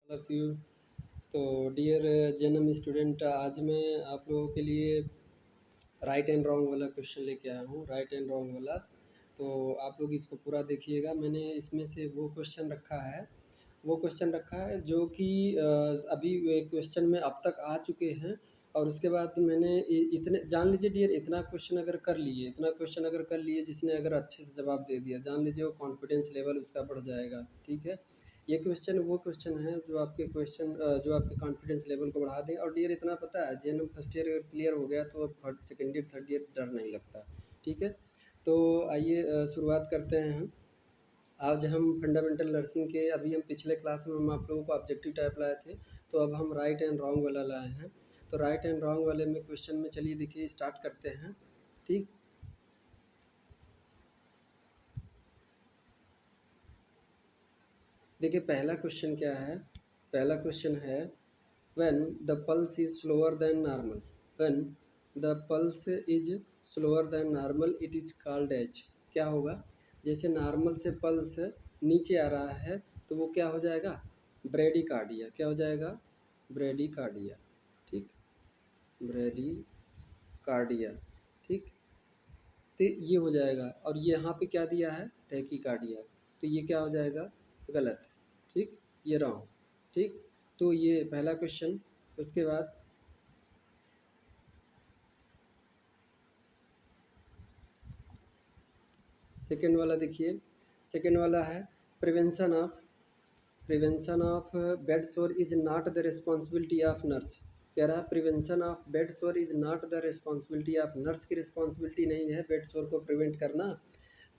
Of you. तो dear JNM student, आज मैं आप लोगों के लिए राइट एंड रॉन्ग वाला क्वेश्चन लेके आया हूँ। राइट एंड रॉन्ग वाला, तो आप लोग इसको पूरा देखिएगा। मैंने इसमें से वो क्वेश्चन रखा है जो कि अभी वे क्वेश्चन में अब तक आ चुके हैं। और उसके बाद मैंने इतने जान लीजिए डियर, इतना क्वेश्चन अगर कर लिए जिसने अगर अच्छे से जवाब दे दिया, जान लीजिए वो कॉन्फिडेंस लेवल उसका बढ़ जाएगा। ठीक है, ये क्वेश्चन वो क्वेश्चन है जो आपके कॉन्फिडेंस लेवल को बढ़ा दें। और डियर इतना पता है, जेएनएम फर्स्ट ईयर अगर क्लियर हो गया तो अब सेकेंड ईयर थर्ड ईयर डर नहीं लगता। ठीक है, तो आइए शुरुआत करते हैं हम। आज हम फंडामेंटल नर्सिंग के अभी हम पिछले क्लास में हम आप लोगों को ऑब्जेक्टिव टाइप लाए थे, तो अब हम राइट एंड रॉन्ग वाला लाए हैं। तो राइट एंड रॉन्ग वाले में क्वेश्चन में चलिए देखिए स्टार्ट करते हैं। ठीक, देखिए पहला क्वेश्चन क्या है। पहला क्वेश्चन है when the pulse is slower than normal, when the pulse is slower than normal it is called as। क्या होगा, जैसे नॉर्मल से पल्स नीचे आ रहा है तो वो क्या हो जाएगा, ब्रेडिकार्डिया। क्या हो जाएगा, ब्रेडिकार्डिया। ठीक, ब्रेडिकार्डिया। ठीक, तो ये हो जाएगा। और ये यहाँ पे क्या दिया है, टैकीकार्डिया, तो ये क्या हो जाएगा, गलत। ठीक, ये रॉन्ग। ठीक, तो ये पहला क्वेश्चन। उसके बाद सेकेंड वाला देखिए। सेकेंड वाला है प्रिवेंशन ऑफ बेड सोर is not the responsibility of nurse. कह रहा है प्रिवेंशन ऑफ बेड सोर is not the responsibility of nurse की रिस्पॉन्सिबिलिटी नहीं है बेड सोर को प्रिवेंट करना,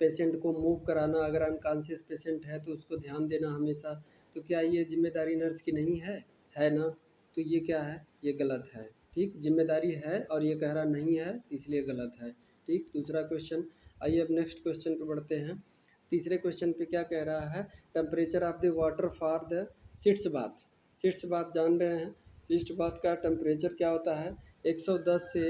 पेशेंट को मूव कराना। अगर अनकॉन्शियस पेशेंट है तो उसको ध्यान देना हमेशा। तो क्या ये जिम्मेदारी नर्स की नहीं है ना। तो ये क्या है, ये गलत है। ठीक, जिम्मेदारी है और ये कह रहा नहीं है, इसलिए गलत है। ठीक, दूसरा क्वेश्चन। आइए अब नेक्स्ट क्वेश्चन पे बढ़ते हैं। तीसरे क्वेश्चन पे क्या कह रहा है, temperature of the water for the sitz bath. Sitz bath जान रहे हैं, सिट्स बाथ का टेम्परेचर क्या होता है, 110 से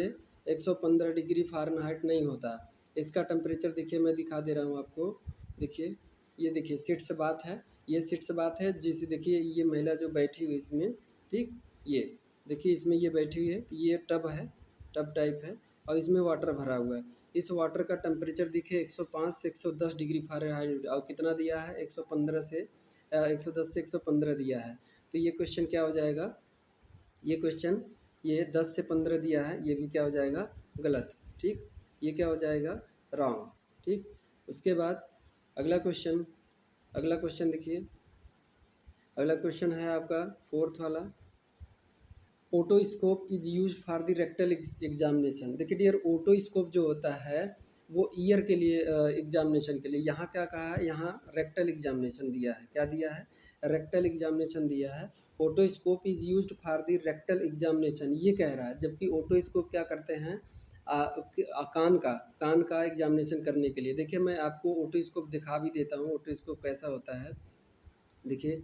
115 डिग्री फ़ारेनहाइट नहीं होता। इसका टेम्परेचर देखिए, मैं दिखा दे रहा हूँ आपको। देखिए, ये देखिए सिट्स बाथ है, ये सिट्स बाथ है। जिसे देखिए ये महिला जो बैठी हुई इसमें, ठीक, ये देखिए इसमें ये बैठी हुई है, तो ये टब है, टब टाइप है और इसमें वाटर भरा हुआ है। इस वाटर का टेम्परेचर देखिए 105 से 110 डिग्री फ़ारेनहाइट और कितना दिया है, 115 से 110 से 115 दिया है। तो ये क्वेश्चन क्या हो जाएगा, ये क्वेश्चन ये 10 से 15 दिया है, ये भी क्या हो जाएगा, गलत। ठीक, ये क्या हो जाएगा, रॉन्ग। ठीक, उसके बाद अगला क्वेश्चन। अगला क्वेश्चन देखिए, अगला क्वेश्चन है आपका फोर्थ वाला। Otoscope is use for the rectal examination. देखिए डियर, ओटोस्कोप जो होता है वो ईयर के लिए एग्जामिनेशन के लिए। यहाँ क्या कहा है, यहाँ रेक्टल एग्जामिनेशन दिया है। क्या दिया है, रेक्टल एग्जामिनेशन दिया है। Otoscope is used for the rectal examination ये कह रहा है, जबकि ओटोस्कोप क्या करते हैं, कान का एग्जामिनेशन करने के लिए। देखिए मैं आपको ओटोस्कोप दिखा भी देता हूँ, ओटोस्कोप कैसा होता है। देखिए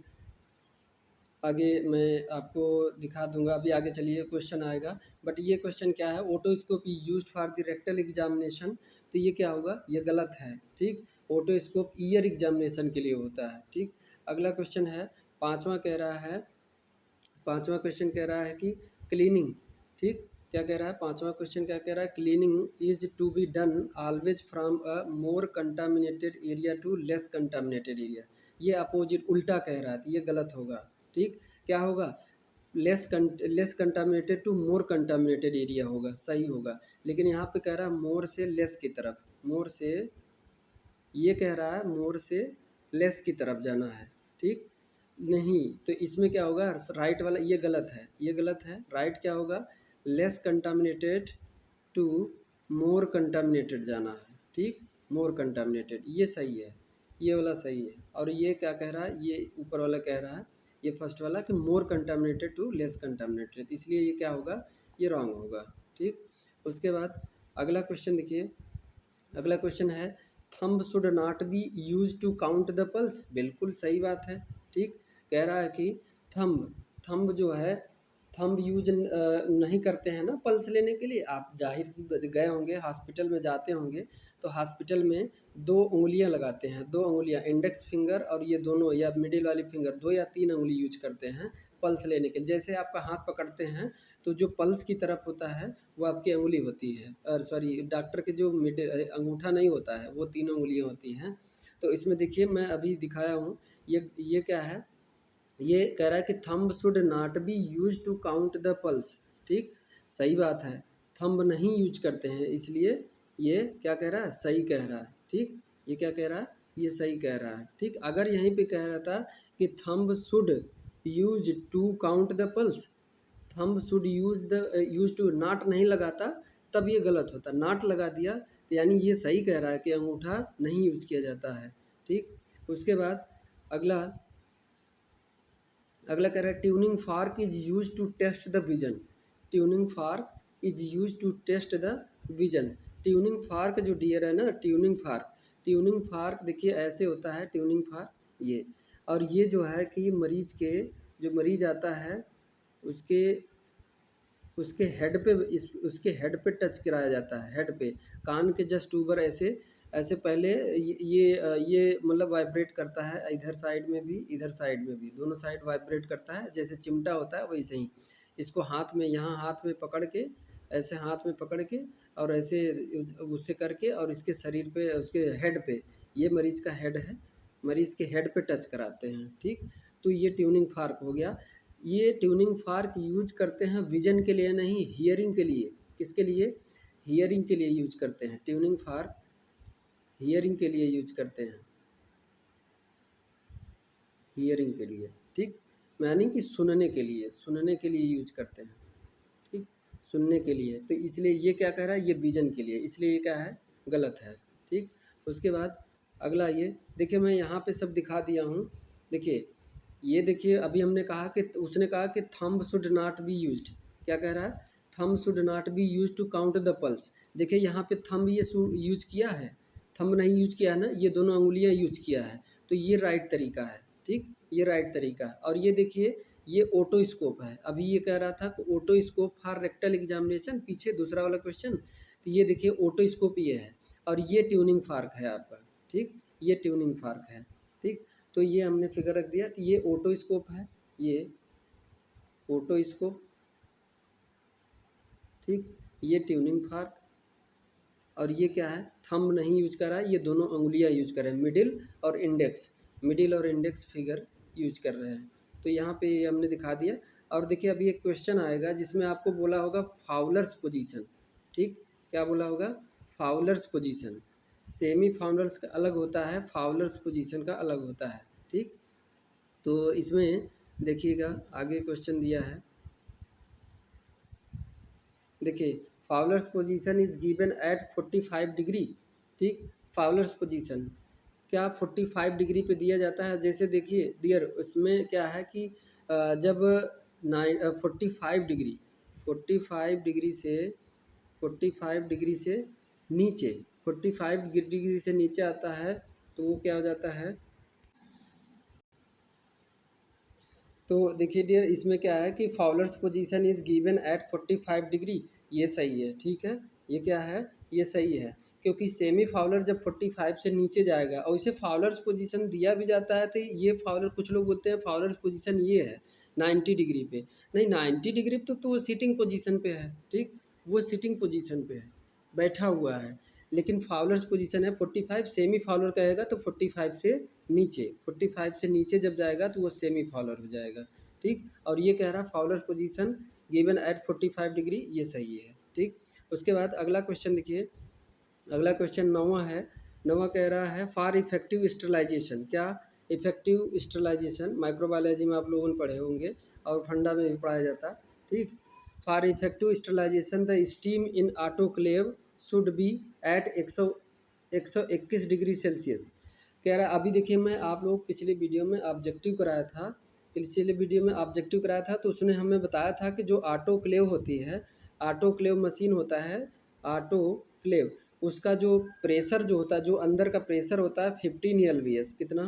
आगे मैं आपको दिखा दूंगा, अभी आगे चलिए क्वेश्चन आएगा। बट ये क्वेश्चन क्या है, otoscope is used for the rectal examination, तो ये क्या होगा, ये गलत है। ठीक, ओटोस्कोप ईयर एग्जामिनेशन के लिए होता है। ठीक, अगला क्वेश्चन है पांचवा। कह रहा है, पांचवा क्वेश्चन कह रहा है कि क्लीनिंग। ठीक, क्या कह रहा है, पांचवा क्वेश्चन क्या कह रहा है, cleaning is to be done always from a more contaminated area to less contaminated area. ये अपोजिट उल्टा कह रहा है, तो ये गलत होगा। ठीक, क्या होगा, less contaminated to more contaminated area होगा, सही होगा। लेकिन यहाँ पे कह रहा है मोर से लेस की तरफ, मोर से, ये कह रहा है मोर से लेस की तरफ जाना है। ठीक, नहीं, तो इसमें क्या होगा, राइट वाला ये गलत है, ये गलत है। राइट क्या होगा, less contaminated to more contaminated जाना है। ठीक, मोर कंटामिनेटेड ये सही है, ये वाला सही है। और ये क्या कह रहा है, ये ऊपर वाला कह रहा है, ये फर्स्ट वाला कि मोर कंटामिनेटेड टू लेस कंटामिनेटेड, इसलिए ये क्या होगा, ये रॉन्ग होगा। ठीक, उसके बाद अगला क्वेश्चन देखिए। अगला क्वेश्चन है thumb should not be use to count the pulse. बिल्कुल सही बात है। ठीक, कह रहा है कि थंब थंब जो है, थंब यूज नहीं करते हैं ना पल्स लेने के लिए। आप जाहिर सी गए होंगे, हॉस्पिटल में जाते होंगे, तो हॉस्पिटल में 2 उँगलियाँ लगाते हैं, 2 उँगलियाँ इंडेक्स फिंगर और ये दोनों या मिडिल वाली फिंगर 2 या 3 उँगली यूज़ करते हैं पल्स लेने के लिए। जैसे आपका हाथ पकड़ते हैं तो जो पल्स की तरफ होता है वो आपकी उँगली होती है, सॉरी डॉक्टर के जो अंगूठा नहीं होता है वो तीनों उँगलियाँ होती हैं। तो इसमें देखिए मैं अभी दिखाया हूँ, ये क्या है, ये कह रहा है कि thumb should not be use to count the pulse. ठीक, सही बात है, थंब नहीं यूज करते हैं, इसलिए ये क्या कह रहा है, सही कह रहा है। ठीक, ये क्या कह रहा है, ये सही कह रहा है। ठीक, अगर यहीं पे कह रहा था कि thumb should use to count the pulse, thumb should use to not नहीं लगाता तब ये गलत होता, नॉट लगा दिया तो यानी ये सही कह रहा है कि अंगूठा नहीं यूज किया जाता है। ठीक, उसके बाद अगला अगला कह रहा है tuning fork is use to test the vision. Tuning fork is use to test the vision. Tuning fork जो डियर है ना, ट्यूनिंग फार्क देखिए ऐसे होता है ट्यूनिंग फार्क ये, और ये जो है कि मरीज के, जो मरीज आता है उसके उसके हेड पे उसके हेड पे टच कराया जाता है, हेड पे, कान के जस्ट ऊपर ऐसे ऐसे पहले ये मतलब वाइब्रेट करता है, इधर साइड में भी इधर साइड में भी, दोनों साइड वाइब्रेट करता है, जैसे चिमटा होता है वैसे ही। इसको हाथ में, यहाँ हाथ में पकड़ के, ऐसे हाथ में पकड़ के और ऐसे उससे करके और इसके शरीर पे, उसके हेड पे, ये मरीज का हेड है, मरीज के हेड पे टच कराते हैं। ठीक, तो ये ट्यूनिंग फार्क हो गया। ये ट्यूनिंग फार्क यूज करते हैं विजन के लिए नहीं, हियरिंग के लिए। किसके लिए, हियरिंग के लिए यूज करते हैं, ट्यूनिंग फार्क हियरिंग के लिए यूज करते हैं, हियरिंग के लिए। ठीक, यानी कि सुनने के लिए, सुनने के लिए यूज करते हैं। ठीक, सुनने के लिए, तो इसलिए ये क्या कह रहा है, ये विजन के लिए, इसलिए ये क्या है, गलत है। ठीक, उसके बाद अगला ये देखिए, मैं यहाँ पे सब दिखा दिया हूँ। देखिए, ये देखिए अभी हमने कहा कि उसने कहा कि thumb should not be used, क्या कह रहा है, thumb should not be use to count the pulse. देखिए यहाँ पे थंब ये यूज किया है, थंब नहीं यूज किया है ना, ये दोनों अंगुलियाँ यूज किया है, तो ये राइट तरीका है। ठीक, ये राइट तरीका है। और ये देखिए ये ओटोस्कोप है, अभी ये कह रहा था कि ओटोस्कोप फॉर रेक्टल एग्जामिनेशन, पीछे दूसरा वाला क्वेश्चन, तो ये देखिए ओटोस्कोप ये है, और ये ट्यूनिंग फार्क है आपका। ठीक, ये ट्यूनिंग फार्क है। ठीक, तो ये हमने फिगर रख दिया, तो ये ओटोस्कोप है, ये ओटोस्कोप। ठीक, ये ट्यूनिंग फार्क, और ये क्या है, थंब नहीं यूज कर रहा है, ये दोनों अंगुलियां यूज कर रहे हैं, मिडिल और इंडेक्स फिगर यूज कर रहे हैं। तो यहाँ पे ये हमने दिखा दिया। और देखिए अभी एक क्वेश्चन आएगा जिसमें आपको बोला होगा फाउलर्स पोजीशन। ठीक, क्या बोला होगा, फाउलर्स पोजीशन। सेमी फाउलर्स का अलग होता है, फाउलर्स पोजीशन का अलग होता है। ठीक, तो इसमें देखिएगा आगे क्वेश्चन दिया है, देखिए Fowler's position is given at 45 degree. ठीक, फाउलर्स पोजीशन क्या 45 डिग्री पे दिया जाता है। जैसे देखिए डियर, उसमें क्या है कि जब 45 डिग्री, 45 डिग्री से 45 डिग्री से नीचे, 45 डिग्री से नीचे आता है तो वो क्या हो जाता है। तो देखिए डियर, इसमें क्या है कि Fowler's position is given at 45 degree, ये सही है। ठीक है, ये क्या है, ये सही है, क्योंकि सेमी फाउलर जब 45 से नीचे जाएगा, और इसे फाउलर्स पोजीशन दिया भी जाता है, तो ये फाउलर, कुछ लोग बोलते हैं फाउलर्स पोजीशन ये है 90 डिग्री पे, नहीं 90 डिग्री तो वो सिटिंग पोजीशन पे है। ठीक, वो सिटिंग पोजीशन पे है, बैठा हुआ है, लेकिन फाउलर्स पोजीशन है 45। सेमी फाउलर कहेगा तो 45 से नीचे, 45 से नीचे जब जाएगा तो वो सेमी फाउलर हो जाएगा। ठीक, और ये कह रहा Fowler position given at 45 degree, ये सही है। ठीक, उसके बाद अगला क्वेश्चन देखिए, अगला क्वेश्चन 9वां है। 9वां कह रहा है फॉर इफेक्टिव स्टरलाइजेशन। क्या, इफेक्टिव स्टरलाइजेशन माइक्रोबायोलॉजी में आप लोगों ने पढ़े होंगे और फंडा में भी पढ़ाया जाता। ठीक, for effective sterilization the steam in autoclave should be at 121 degree Celsius. कह रहा है, अभी देखिए मैं आप लोग पिछले वीडियो में ऑब्जेक्टिव कराया था, पिछले वीडियो में ऑब्जेक्टिव कराया था, तो उसने हमें बताया था कि जो ऑटोक्लेव होती है, ऑटोक्लेव मशीन होता है, ऑटोक्लेव, उसका जो प्रेशर जो होता है, जो अंदर का प्रेशर होता है 15 एलवीएस, कितना,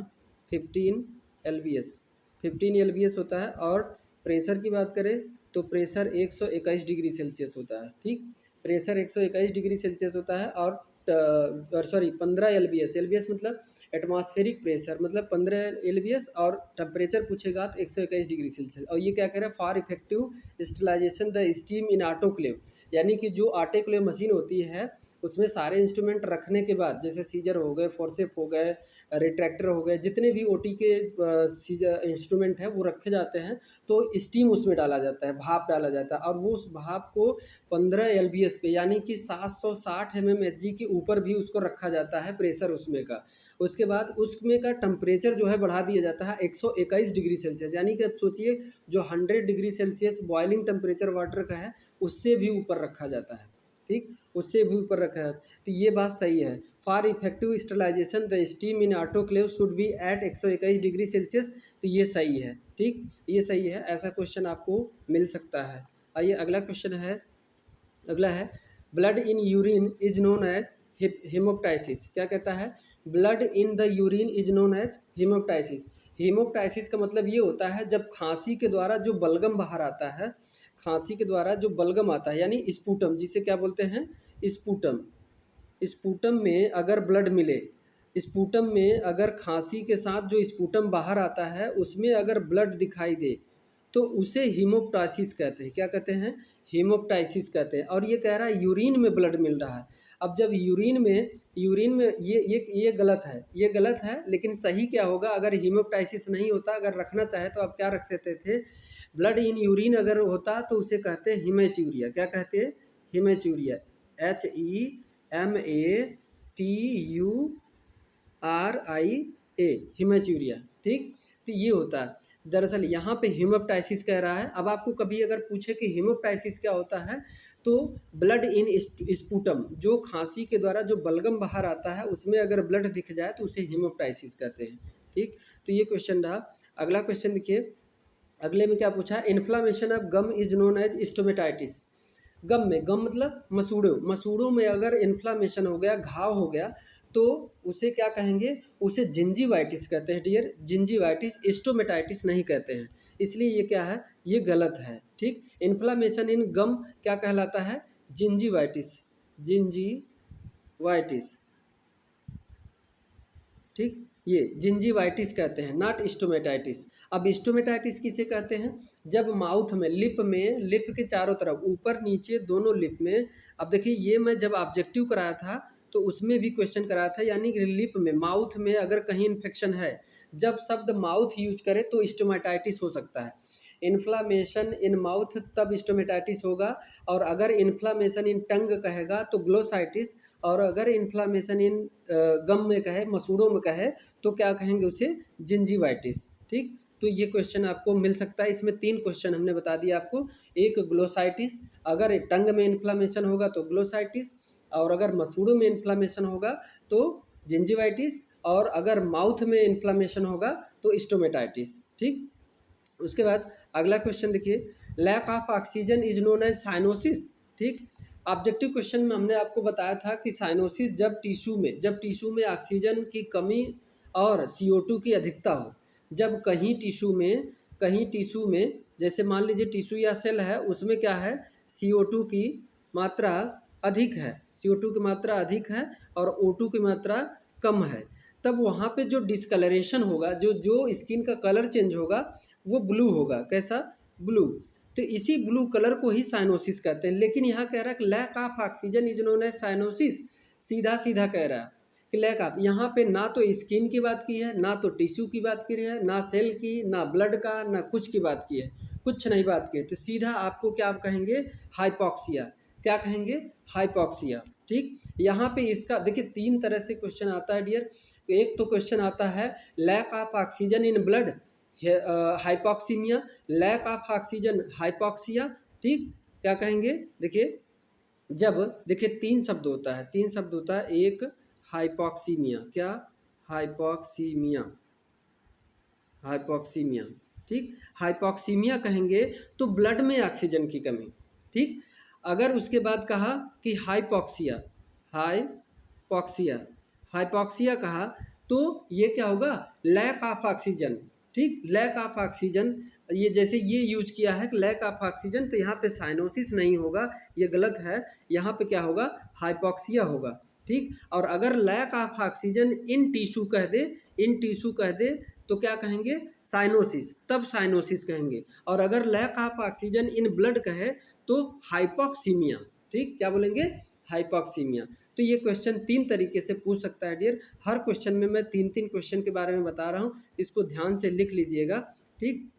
15 एलवीएस, 15 एलवीएस होता है। और प्रेशर की बात करें तो प्रेशर 121 डिग्री सेल्सियस होता है। ठीक, प्रेशर 121 डिग्री सेल्सियस होता है, और सॉरी 15 एलबीएस, एलबीएस मतलब एटमॉस्फेरिक प्रेशर, मतलब 15 एलबीएस, और टेम्परेचर पूछेगा तो 121 डिग्री सेल्सियस। और ये क्या कह रहा है, for effective sterilization the steam in autoclave, यानी कि जो ऑटोक्लेव मशीन होती है उसमें सारे इंस्ट्रूमेंट रखने के बाद, जैसे सीजर हो गए, फोर्सेप हो गए, रिट्रैक्टर हो गए, जितने भी ओटी के सीजर इंस्ट्रूमेंट हैं वो रखे जाते हैं, तो स्टीम उसमें डाला जाता है, भाप डाला जाता है, और वो उस भाप को 15 एलबीएस पे, यानी कि 760 एमएमएचजी के ऊपर भी उसको रखा जाता है प्रेशर उसमें का। उसके बाद उसमें का टेम्परेचर जो है बढ़ा दिया जाता है 121 डिग्री सेल्सियस, यानी कि अब सोचिए जो 100 degree Celsius boiling temperature water का है उससे भी ऊपर रखा जाता है, ठीक, उससे भी ऊपर रखा है। तो ये बात सही है, for effective sterilization the steam in autoclave should be at 121 degree Celsius, तो ये सही है, ठीक, ये सही है, ऐसा क्वेश्चन आपको मिल सकता है। आइए अगला क्वेश्चन है, अगला है blood in urine is known as haemoptysis. क्या कहता है, blood in the urine is known as haemoptysis. Haemoptysis का मतलब ये होता है जब खांसी के द्वारा जो बलगम बाहर आता है, खांसी के द्वारा जो बलगम आता है, यानी स्पूटम, जिसे क्या बोलते हैं, स्पूटम, स्पूटम में अगर ब्लड मिले, स्पूटम में अगर खांसी के साथ जो स्पूटम बाहर आता है उसमें अगर ब्लड दिखाई दे तो उसे हीमोप्टाइसिस कहते हैं। क्या कहते हैं, हीमोप्टाइसिस कहते हैं। और ये कह रहा है यूरिन में ब्लड मिल रहा है। अब जब यूरिन में ये गलत है, ये गलत है, लेकिन सही क्या होगा, अगर हीमोप्टाइसिस नहीं होता, अगर रखना चाहे तो आप क्या रख सकते थे, ब्लड इन यूरिन अगर होता तो उसे कहते हैं हिमेच्यूरिया। क्या कहते हैं, हिमेच्यूरिया, HEMATURIA, हिमेच्यूरिया, ठीक, तो ये होता है। दरअसल यहाँ पे हेमोप्टाइसिस कह रहा है। अब आपको कभी अगर पूछे कि हेमोप्टाइसिस क्या होता है, तो ब्लड इन स्पूटम, जो खांसी के द्वारा जो बलगम बाहर आता है उसमें अगर ब्लड दिख जाए तो उसे हेमोप्टाइसिस कहते हैं, ठीक। तो ये क्वेश्चन रहा। अगला क्वेश्चन देखिए, अगले में क्या पूछा है, inflammation of gum is known as stomatitis. Gum में, गम मतलब मसूड़ों, मसूड़ों में अगर इन्फ्लामेशन हो गया, घाव हो गया, तो उसे क्या कहेंगे, उसे जिंजीवाइटिस कहते हैं डियर, जिंजीवाइटिस, स्टोमेटाइटिस नहीं कहते हैं। इसलिए ये क्या है, ये गलत है, ठीक। इन्फ्लामेशन इन गम क्या कहलाता है, जिंजीवाइटिस, जिंजीवाइटिस, ठीक, ये जिंजीवाइटिस कहते हैं, नॉट स्टोमेटाइटिस। अब स्टोमेटाइटिस किसे कहते हैं, जब माउथ में, लिप में, लिप के चारों तरफ, ऊपर नीचे दोनों लिप में। अब देखिए ये मैं जब ऑब्जेक्टिव कराया था तो उसमें भी क्वेश्चन कराया था, यानी कि लिप में, माउथ में अगर कहीं इन्फेक्शन है, जब शब्द माउथ यूज करे तो स्टोमेटाइटिस हो सकता है। इन्फ्लामेशन इन माउथ तब स्टोमेटाइटिस होगा, और अगर इन्फ्लामेशन इन टंग कहेगा तो ग्लोसाइटिस, और अगर इन्फ्लामेशन इन गम में कहे, मसूड़ों में कहे, तो क्या कहेंगे उसे, जिंजीवाइटिस, ठीक। तो ये क्वेश्चन आपको मिल सकता है। इसमें 3 क्वेश्चन हमने बता दिया आपको, एक ग्लोसाइटिस, अगर टंग में इन्फ्लामेशन होगा तो ग्लोसाइटिस, और अगर मसूड़ों में इन्फ्लामेशन होगा तो जिंजीवाइटिस, और अगर माउथ में इन्फ्लामेशन होगा तो स्टोमेटाइटिस, ठीक। उसके बाद अगला क्वेश्चन देखिए, lack of oxygen is known as cyanosis, ठीक। ऑब्जेक्टिव क्वेश्चन में हमने आपको बताया था कि साइनोसिस जब टिश्यू में ऑक्सीजन की कमी और CO2 की अधिकता हो, जब कहीं टिश्यू में जैसे मान लीजिए टिश्यू या सेल है, उसमें क्या है, CO2 की मात्रा अधिक है, CO2 की मात्रा अधिक है और O2 की मात्रा कम है, तब वहाँ पे जो डिस्कलरेशन होगा, जो स्किन का कलर चेंज होगा वो ब्लू होगा। कैसा, ब्लू। तो इसी ब्लू कलर को ही साइनोसिस कहते हैं। लेकिन यहाँ कह रहा है कि lack of oxygen is known as cyanosis, सीधा सीधा कह रहा है कि लैक ऑफ, यहाँ पे ना तो स्किन की बात की है, ना तो टिश्यू की बात की है, ना सेल की, ना ब्लड का, ना कुछ की बात की है, कुछ नहीं बात की है। तो सीधा आपको क्या आप कहेंगे, हाइपॉक्सिया। क्या कहेंगे, हाइपॉक्सिया, ठीक। यहाँ पे इसका देखिए 3 तरह से क्वेश्चन आता है डियर। एक तो क्वेश्चन आता है lack of oxygen in blood, hypoxaemia, lack of oxygen hypoxia, ठीक। क्या कहेंगे, देखिए जब, देखिए 3 शब्द होता है, 3 शब्द होता है, एक हाइपॉक्सीमिया, क्या, हाइपॉक्सीमिया, हाइपॉक्सीमिया, ठीक। हाइपॉक्सीमिया कहेंगे तो ब्लड में ऑक्सीजन की कमी, ठीक। अगर उसके बाद कहा कि हाइपॉक्सिया, हाइपॉक्सिया, हाइपॉक्सिया कहा तो ये क्या होगा, लैक ऑफ ऑक्सीजन, ठीक, लैक ऑफ ऑक्सीजन। ये जैसे ये यूज किया है कि लैक ऑफ ऑक्सीजन, तो यहाँ पे साइनोसिस नहीं होगा, ये गलत है, यहाँ पे क्या होगा, हाइपॉक्सिया होगा, ठीक। और अगर lack of oxygen in tissue कह दे, इन टिश्यू कह दे तो क्या कहेंगे? साइनोसिस, तब साइनोसिस कहेंगे। और अगर lack of oxygen in blood कहे तो हाइपोक्सीमिया, ठीक, क्या बोलेंगे? हाइपोक्सीमिया। तो ये क्वेश्चन 3 तरीके से पूछ सकता है डियर। हर क्वेश्चन में मैं 3-3 क्वेश्चन के बारे में बता रहा हूँ, इसको ध्यान से लिख लीजिएगा, ठीक।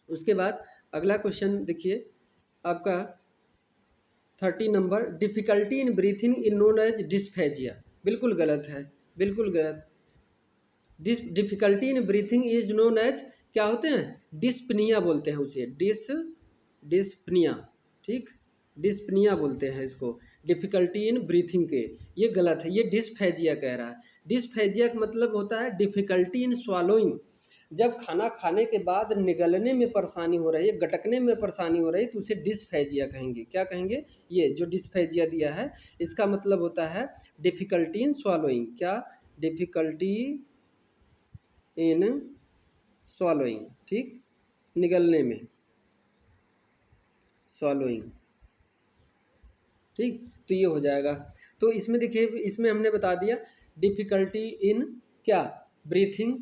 उसके बाद अगला क्वेश्चन देखिए आपका 30 number, difficulty in breathing in known as dysphagia. बिल्कुल गलत है, बिल्कुल गलत। Difficulty in breathing is known as क्या होते हैं? डिस्पनिया बोलते हैं उसे, डिस्पनिया, ठीक, डिस्पनिया बोलते हैं इसको, डिफिकल्टी इन ब्रीथिंग के। ये गलत है, ये डिस्फेजिया कह रहा है। डिस्फेजिया का मतलब होता है डिफिकल्टी इन स्वालोइंग, जब खाना खाने के बाद निगलने में परेशानी हो रही है, गटकने में परेशानी हो रही है, तो उसे डिस्फेजिया कहेंगे। क्या कहेंगे? ये जो डिस्फेजिया दिया है इसका मतलब होता है डिफिकल्टी इन स्वालोइंग। क्या? डिफिकल्टी इन स्वालोइंग, ठीक, निगलने में, स्वालोइंग, ठीक। तो ये हो जाएगा। तो इसमें देखिए, इसमें हमने बता दिया डिफिकल्टी इन क्या? ब्रीथिंग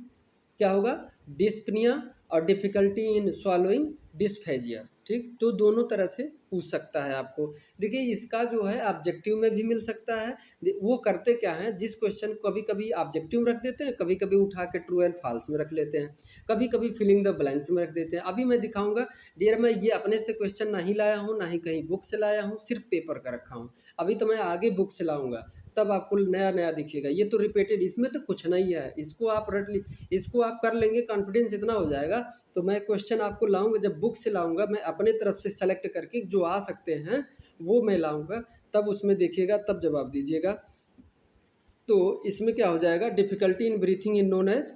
क्या होगा? डिस्पनिया, और डिफिकल्टी इन स्वालोइंग डिस्फेजिया, ठीक। तो दोनों तरह से पूछ सकता है आपको। देखिए इसका जो है ऑब्जेक्टिव में भी मिल सकता है। वो करते क्या हैं, जिस क्वेश्चन कभी कभी ऑब्जेक्टिव में रख देते हैं, कभी कभी उठा के ट्रू एंड फॉल्स में रख लेते हैं, कभी कभी फिलिंग द ब्लैंक्स में रख देते हैं। अभी मैं दिखाऊंगा डियर, मैं ये अपने से क्वेश्चन नहीं लाया हूँ, ना ही कहीं बुक से लाया हूँ, सिर्फ पेपर का रखा हूँ। अभी तो मैं आगे बुक से लाऊंगा, तब आपको नया नया दिखेगा। ये तो रिपीटेड, इसमें तो कुछ नहीं है, इसको आप रट ली, इसको आप कर लेंगे, कॉन्फिडेंस इतना हो जाएगा। तो मैं क्वेश्चन आपको लाऊंगा, जब बुक से लाऊंगा मैं अपने तरफ से सेलेक्ट करके जो आ सकते हैं वो मैं लाऊंगा, तब उसमें देखिएगा, तब जवाब दीजिएगा। तो इसमें क्या हो जाएगा? Difficulty in breathing in known as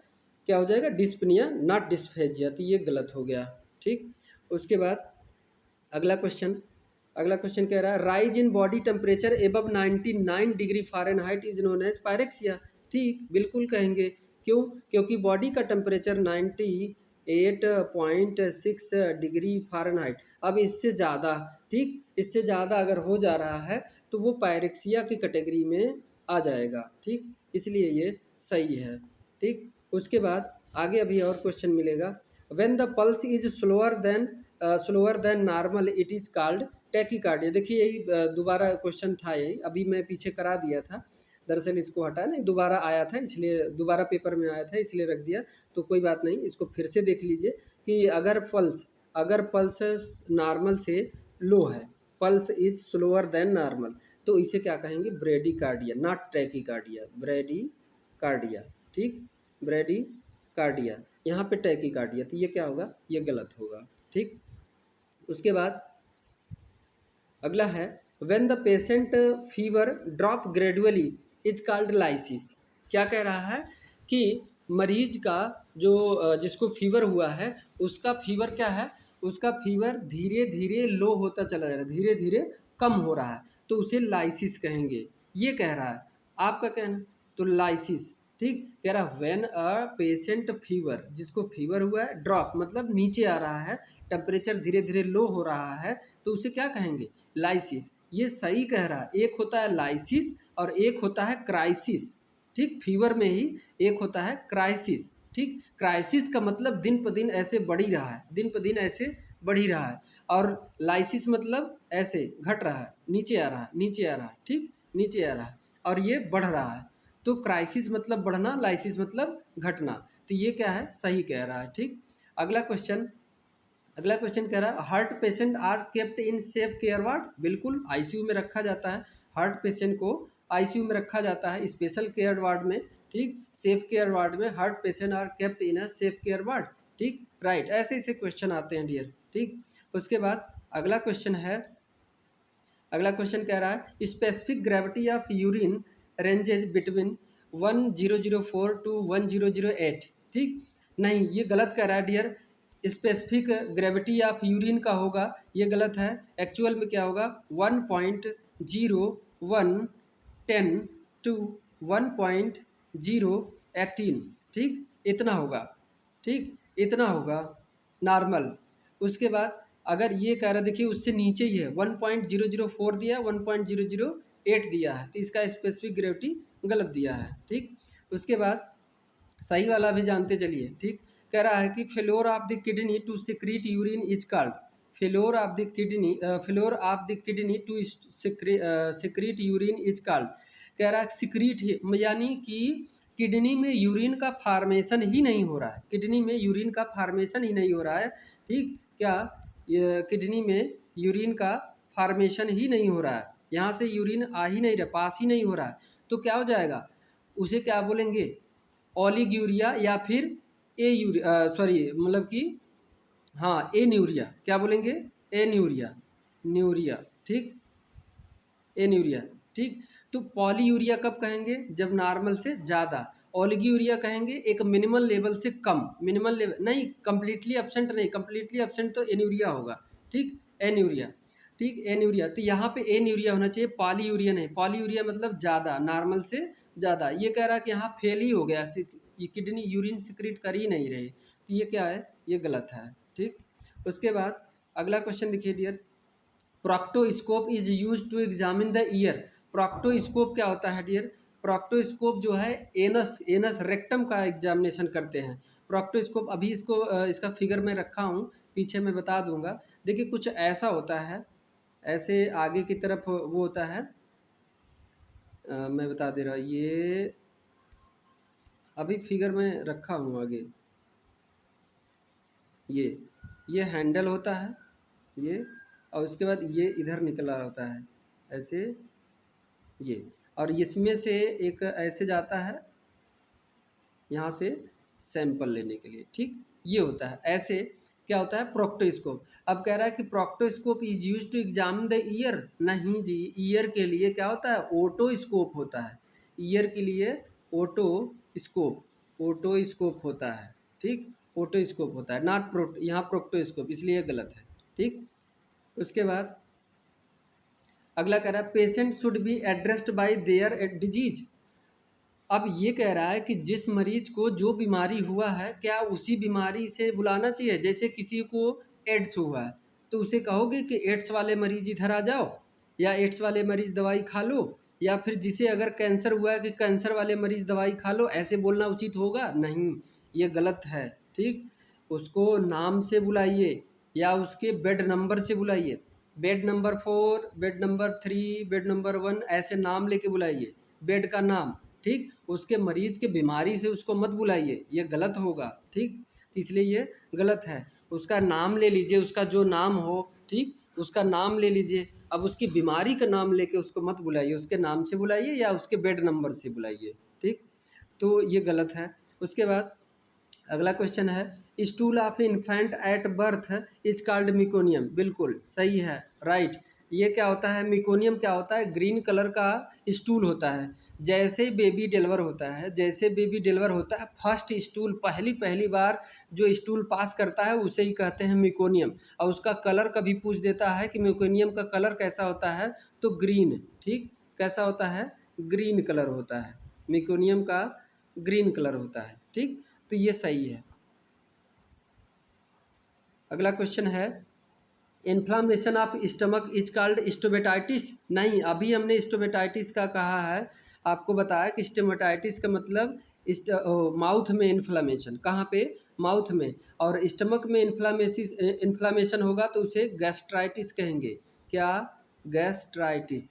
क्या हो जाएगा? Dyspnoea, not dysphagia. तो ये गलत हो गया, ठीक। उसके बाद अगला क्वेश्चन, अगला क्वेश्चन कह रहा है rise in body temperature above 99 degree Fahrenheit is known as pyrexia. ठीक, बिल्कुल कहेंगे। क्यों? क्योंकि बॉडी का टेम्परेचर 98.6 डिग्री फ़ारेनहाइट, अब इससे ज़्यादा, ठीक, इससे ज़्यादा अगर हो जा रहा है तो वो पायरेक्सिया की कैटेगरी में आ जाएगा, ठीक, इसलिए ये सही है, ठीक। उसके बाद आगे अभी और क्वेश्चन मिलेगा। When the pulse is slower then normal it is called tachycardia. देखिए यही दोबारा क्वेश्चन था, यही अभी मैं पीछे करा दिया था, दरअसल इसको हटा नहीं, दोबारा आया था, इसलिए दोबारा पेपर में आया था इसलिए रख दिया। तो कोई बात नहीं, इसको फिर से देख लीजिए कि अगर पल्स नॉर्मल से लो है, pulse is slower then normal, तो इसे क्या कहेंगे? ब्रेडिकार्डिया, नॉट टैकीकार्डिया, ब्रेडिकार्डिया, ठीक, ब्रेडिकार्डिया। यहाँ पे टैकीकार्डिया, तो ये क्या होगा? ये गलत होगा, ठीक। उसके बाद अगला है when the patient fever drop gradually is called lysis. क्या कह रहा है कि मरीज का जो जिसको फीवर हुआ है उसका फीवर क्या है? उसका फीवर धीरे धीरे लो होता चला जा रहा है, धीरे धीरे कम हो रहा है, तो उसे लाइसिस कहेंगे। ये कह रहा है, आपका कहना तो लाइसिस, ठीक। कह रहा है व्हेन अ पेशेंट फीवर, जिसको फीवर हुआ है, ड्रॉप मतलब नीचे आ रहा है, टेम्परेचर धीरे धीरे लो हो रहा है, तो उसे क्या कहेंगे? लाइसिस। ये सही कह रहा है। एक होता है लाइसिस और एक होता है क्राइसिस, ठीक। फीवर में ही एक होता है क्राइसिस, ठीक। क्राइसिस का मतलब दिन पर दिन ऐसे बढ़ ही रहा है, दिन पर दिन ऐसे बढ़ ही रहा है, और लाइसिस मतलब ऐसे घट रहा है, नीचे आ रहा है, नीचे आ रहा है, ठीक, नीचे आ रहा है, और ये बढ़ रहा है। तो क्राइसिस मतलब बढ़ना, लाइसिस मतलब घटना। तो ये क्या है? सही कह रहा है, ठीक। अगला क्वेश्चन कह रहा है heart patient are kept in safe care ward. बिल्कुल, आईसीयू में रखा जाता है, हार्ट पेशेंट को आईसीयू में रखा जाता है, स्पेशल केयर वार्ड में, ठीक। सेफ केयर वार्ड में heart patient are kept in a safe care ward, ठीक, राइट। ऐसे ऐसे क्वेश्चन आते हैं डियर, ठीक। उसके बाद अगला क्वेश्चन कह रहा है specific gravity of urine ranges between 1004 to 1008, ठीक। नहीं, ये गलत कह रहा है dear. Specific gravity of urine का होगा, ये गलत है। एक्चुअल में क्या होगा? 1.0110 टू 1.018, ठीक, इतना होगा, ठीक, इतना होगा नॉर्मल। उसके बाद अगर ये कह रहा, देखिए उससे नीचे ही है, 1.004 दिया, 1.00 8 दिया है, तो इसका स्पेसिफिक ग्रेविटी गलत दिया है। ठीक, उसके बाद सही वाला भी जानते चलिए। ठीक, कह रहा है कि failure of the kidney to secrete urine is called, failure of the kidney, failure of the kidney to secrete urine is called. कह रहा है सिक्रीट यानी कि किडनी में यूरिन का फार्मेशन ही नहीं हो रहा है, किडनी में यूरिन का फार्मेशन ही नहीं हो रहा है। ठीक, क्या किडनी में यूरिन का फार्मेशन ही नहीं हो रहा है, यहाँ से यूरिन आ ही नहीं रहा, पास ही नहीं हो रहा है, तो क्या हो जाएगा, उसे क्या बोलेंगे, ओलिग्यूरिया या फिर ए यूरिया, सॉरी मतलब कि हाँ एन्यूरिया, क्या बोलेंगे, एन्यूरिया, न्यूरिया। ठीक, एन्यूरिया। ठीक, तो पॉलीयूरिया कब कहेंगे, जब नॉर्मल से ज़्यादा, ओलिग्यूरिया कहेंगे एक मिनिमल लेवल से कम, मिनिमल लेवल नहीं, कंप्लीटली एब्सेंट नहीं, कंप्लीटली एब्सेंट तो एन्यूरिया होगा। ठीक, एन्यूरिया। ठीक, एन्यूरिया, तो यहाँ पे एन्यूरिया होना चाहिए, पॉलीयूरिया नहीं, पॉलीयूरिया मतलब ज़्यादा, नॉर्मल से ज़्यादा। ये कह रहा है कि यहाँ फेल ही हो गया, ये किडनी यूरिन सिक्रीट कर ही नहीं रही, तो ये क्या है, ये गलत है। ठीक, उसके बाद अगला क्वेश्चन देखिए dear, proctoscope is use to examine the ear. Proctoscope क्या होता है डियर, प्रोक्टोस्कोप जो है एनस, एनस रेक्टम का एग्जामिनेशन करते हैं। प्रोक्टोस्कोप अभी इसको इसका फिगर में रखा हूँ, पीछे मैं बता दूंगा। देखिए कुछ ऐसा होता है, ऐसे आगे की तरफ वो होता है, मैं बता दे रहा, ये अभी फिगर में रखा हूँ आगे, ये हैंडल होता है ये, और उसके बाद ये इधर निकला होता है ऐसे ये, और इसमें से एक ऐसे जाता है यहाँ से सैंपल लेने के लिए। ठीक, ये होता है ऐसे, क्या होता है, प्रोक्टोस्कोप। अब कह रहा है कि proctoscope is use to examine the ear, नहीं जी, ईयर के लिए क्या होता है, ओटोस्कोप होता है, ईयर के लिए ओटोस्कोप, ओटोस्कोप होता है। ठीक, ओटोस्कोप होता है, नॉट यहाँ प्रोक्टोस्कोप, इसलिए गलत है। ठीक, उसके बाद अगला कह रहा है patient should be addressed by there disease. अब ये कह रहा है कि जिस मरीज को जो बीमारी हुआ है, क्या उसी बीमारी से बुलाना चाहिए, जैसे किसी को एड्स हुआ है तो उसे कहोगे कि एड्स वाले मरीज इधर आ जाओ, या एड्स वाले मरीज दवाई खा लो, या फिर जिसे अगर कैंसर हुआ है कि कैंसर वाले मरीज दवाई खा लो, ऐसे बोलना उचित होगा, नहीं, ये गलत है। ठीक, उसको नाम से बुलाइए या उसके बेड नंबर से बुलाइए, bed number 4, bed number 3, bed number 1, ऐसे नाम लेके बुलाइए, बेड का नाम। ठीक, उसके मरीज के बीमारी से उसको मत बुलाइए, ये गलत होगा। ठीक, तो इसलिए ये गलत है, उसका नाम ले लीजिए, उसका जो नाम हो, ठीक, उसका नाम ले लीजिए। अब उसकी बीमारी का नाम लेके उसको मत बुलाइए, उसके नाम से बुलाइए या उसके बेड नंबर से बुलाइए। ठीक, तो ये गलत है। उसके बाद अगला क्वेश्चन है stool of infant at birth is called meconium, बिल्कुल सही है, राइट। ये क्या होता है, मिकोनियम क्या होता है, ग्रीन कलर का स्टूल होता है। जैसे बेबी डिलीवर होता है, जैसे बेबी डिलीवर होता है, फर्स्ट स्टूल, पहली बार जो स्टूल पास करता है उसे ही कहते हैं मिकोनियम। और उसका कलर कभी पूछ देता है कि मिकोनियम का कलर कैसा होता है, तो ग्रीन। ठीक, कैसा होता है, ग्रीन कलर होता है, मिकोनियम का ग्रीन कलर होता है। ठीक, तो ये सही है। अगला क्वेश्चन है inflammation of stomach is called stomatitis, नहीं, अभी हमने स्टोमेटाइटिस का कहा है, आपको बताया कि स्टोमेटाइटिस का मतलब माउथ में इन्फ्लामेशन, कहाँ पे, माउथ में, और स्टमक में इन्फ्लामेशन होगा तो उसे गैस्ट्राइटिस कहेंगे, क्या, गैस्ट्राइटिस,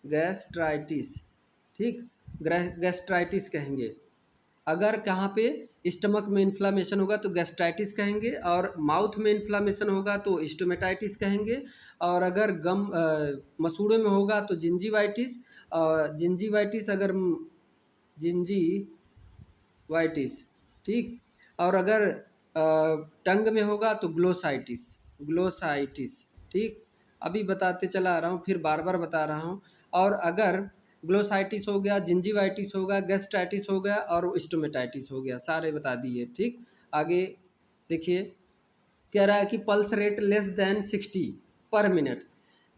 गैस्ट्राइटिस। ठीक, गैस्ट्राइटिस कहेंगे। अगर कहाँ पे स्टमक में इन्फ्लामेशन होगा तो गैस्ट्राइटिस कहेंगे, और माउथ में इन्फ्लामेशन होगा तो स्टोमेटाइटिस कहेंगे, और अगर गम मसूड़ों में होगा तो जिंजीवाइटिस, जिंजीवाइटिस, अगर जिंजीवाइटिस। ठीक, और अगर टंग में होगा तो ग्लोसाइटिस, ग्लोसाइटिस। ठीक, अभी बताते चला आ रहा हूँ, फिर बार बार बता रहा हूँ। और अगर ग्लोसाइटिस हो गया, जिंजीवाइटिस हो गया, गैस्ट्राइटिस हो गया और स्टोमेटाइटिस हो गया, सारे बता दिए। ठीक, आगे देखिए, कह रहा है कि पल्स रेट लेस देन 60 पर मिनट।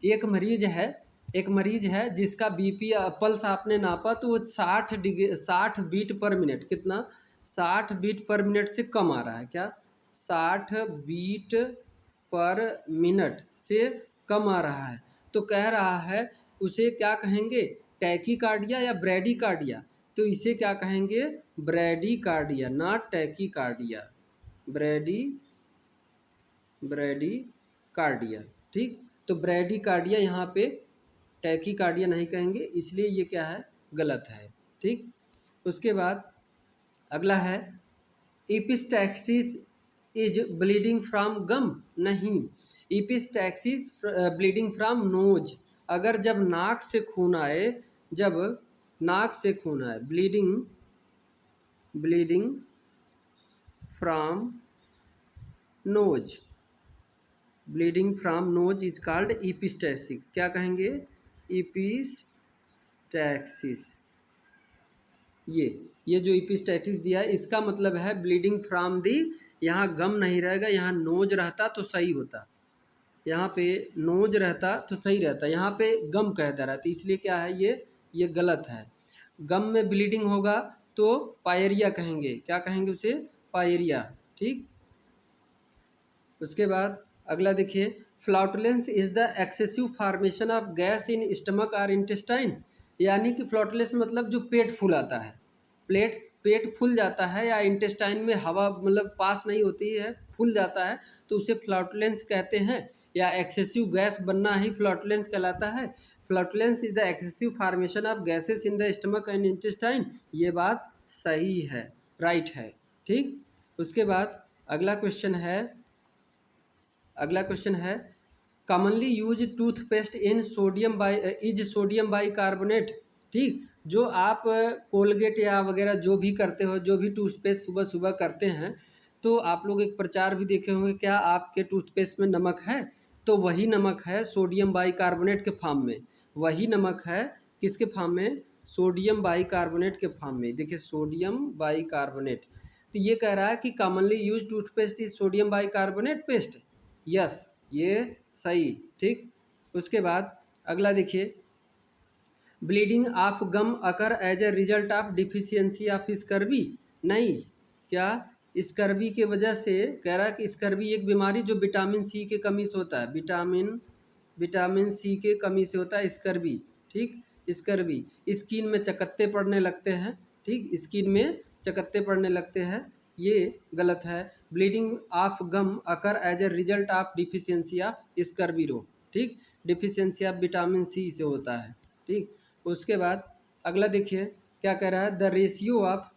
एक मरीज है, एक मरीज है जिसका बीपी पल्स आपने नापा तो वो 60 बीट पर मिनट, कितना, 60 बीट पर मिनट से कम आ रहा है, क्या, 60 बीट पर मिनट से कम आ रहा है, तो कह रहा है उसे क्या कहेंगे, टैकीकार्डिया या ब्रैडीकार्डिया। तो इसे क्या कहेंगे, ब्रैडीकार्डिया, नॉट टैकीकार्डिया, ब्रैडीकार्डिया। ठीक, तो ब्रैडीकार्डिया यहाँ पे टैकीकार्डिया नहीं कहेंगे, इसलिए ये क्या है, गलत है। ठीक, उसके बाद अगला है इपिस्टैक्सिस इज ब्लीडिंग फ्रॉम गम, नहीं, इपिस्टैक्सिस ब्लीडिंग फ्रॉम नोज। अगर जब नाक से खून आए, जब नाक से खून आए, bleeding from nose, bleeding from nose is called epistaxis. क्या कहेंगे, इपिस्टैक्सिस। ये जो इपिस्टैटिस दिया है इसका मतलब है ब्लीडिंग फ्रॉम दी, यहाँ गम नहीं रहेगा, यहाँ नोज रहता तो सही होता, यहाँ पे नोज रहता तो सही रहता, यहाँ पे गम कह दे रहा था, इसलिए क्या है, ये गलत है। गम में ब्लीडिंग होगा तो पायरिया कहेंगे, क्या कहेंगे उसे, पायरिया। ठीक, उसके बाद अगला देखिए, flatulence is the excessive formation of gas in stomach और इंटेस्टाइन। यानी कि फ्लॉटुलेंस मतलब जो पेट फूलाता है, पेट फूल जाता है या इंटेस्टाइन में हवा मतलब पास नहीं होती है, फूल जाता है, तो उसे फ्लॉटुलेंस कहते हैं, या एक्सेसिव गैस बनना ही फ्लॉटुलेंस कहलाता है। Flatulence is the excessive formation of gases in the stomach and intestine. ये बात सही है, राइट है। ठीक, उसके बाद अगला क्वेश्चन है कॉमनली यूज टूथपेस्ट इन सोडियम बाइकार्बोनेट। ठीक, जो आप कोलगेट या वगैरह जो भी करते हो, जो भी टूथपेस्ट सुबह सुबह करते हैं, तो आप लोग एक प्रचार भी देखे होंगे, क्या आपके टूथपेस्ट में नमक है, तो वही नमक है सोडियम बाइकार्बोनेट के फॉर्म में, वही नमक है किसके फॉर्म में, सोडियम बाइकार्बोनेट के फॉर्म में। देखिए सोडियम बाइकार्बोनेट, तो ये कह रहा है कि commonly use toothpaste is sodium bicarbonate paste, yes, ये सही। ठीक, उसके बाद अगला देखिए, bleeding of gum occur as a result of deficiency of scurvy, नहीं, क्या स्कर्वी के वजह से, कह रहा है कि स्कर्वी एक बीमारी जो विटामिन सी के कमी से होता है, विटामिन सी के कमी से होता है स्कर्वी। ठीक, स्कर्वी, स्किन में चकत्ते पड़ने लगते हैं, ठीक, स्किन में चकत्ते पड़ने लगते हैं, ये गलत है। Bleeding of gum occur as a result of deficiency of scurvy, ठीक, डिफिशियंसी ऑफ विटामिन सी से होता है। ठीक, उसके बाद अगला देखिए क्या कह रहा है, the ratio of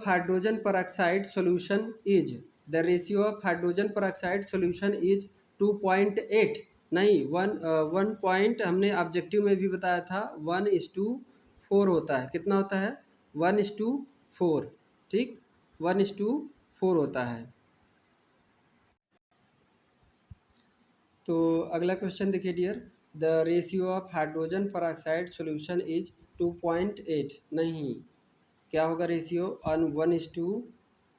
hydrogen peroxide solution is, the ratio of hydrogen peroxide solution is 2.8, नहीं, 1 पॉइंट हमने ऑब्जेक्टिव में भी बताया था 1:4 होता है, कितना होता है, 1:4। ठीक, 1:4 होता है। तो अगला क्वेश्चन देखिए dear, the ratio of hydrogen peroxide solution is 2.8, नहीं, क्या होगा रेशियो,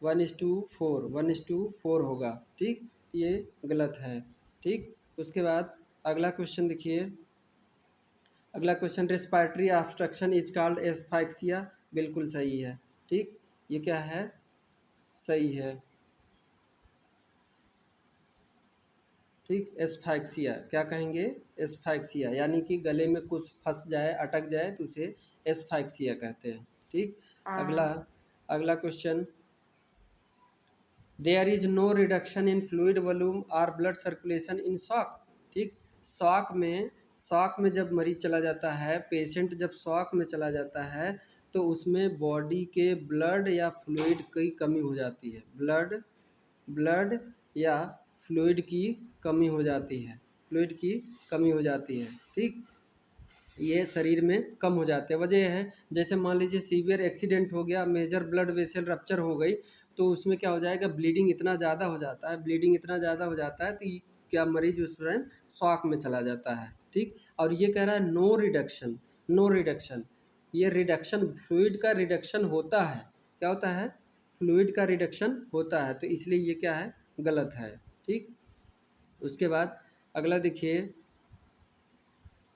1:4 होगा। ठीक, ये गलत है। ठीक, उसके बाद अगला क्वेश्चन देखिए, अगला question, respiratory obstruction is called asphyxia, बिल्कुल सही है। ठीक, ये क्या है, सही है। ठीक, एस्फाइक्सिया क्या कहेंगे, एस्फाइक्सिया, यानी कि गले में कुछ फंस जाए, अटक जाए, तो उसे एस्फाइक्सिया कहते हैं। ठीक, अगला question, there is no reduction in fluid volume और ब्लड सर्कुलेशन इन शॉक। ठीक, शॉक में जब मरीज चला जाता है, पेशेंट जब शॉक में चला जाता है, तो उसमें बॉडी के ब्लड या फ्लूइड की कमी हो जाती है, ब्लड या फ्लूइड की कमी हो जाती है, फ्लूइड की कमी हो जाती है। ठीक, ये शरीर में कम हो जाते हैं। वजह यह है, जैसे मान लीजिए सीवियर एक्सीडेंट हो गया, मेजर ब्लड वेसल रप्चर हो गई, तो उसमें क्या हो जाएगा, ब्लीडिंग इतना ज़्यादा हो जाता है, तो क्या मरीज उस टाइम शॉक में चला जाता है। ठीक, और ये कह रहा है नो रिडक्शन, ये रिडक्शन, फ्लूइड का रिडक्शन होता है, क्या होता है, फ्लूइड का रिडक्शन होता है, तो इसलिए ये क्या है, गलत है। ठीक, उसके बाद अगला देखिए,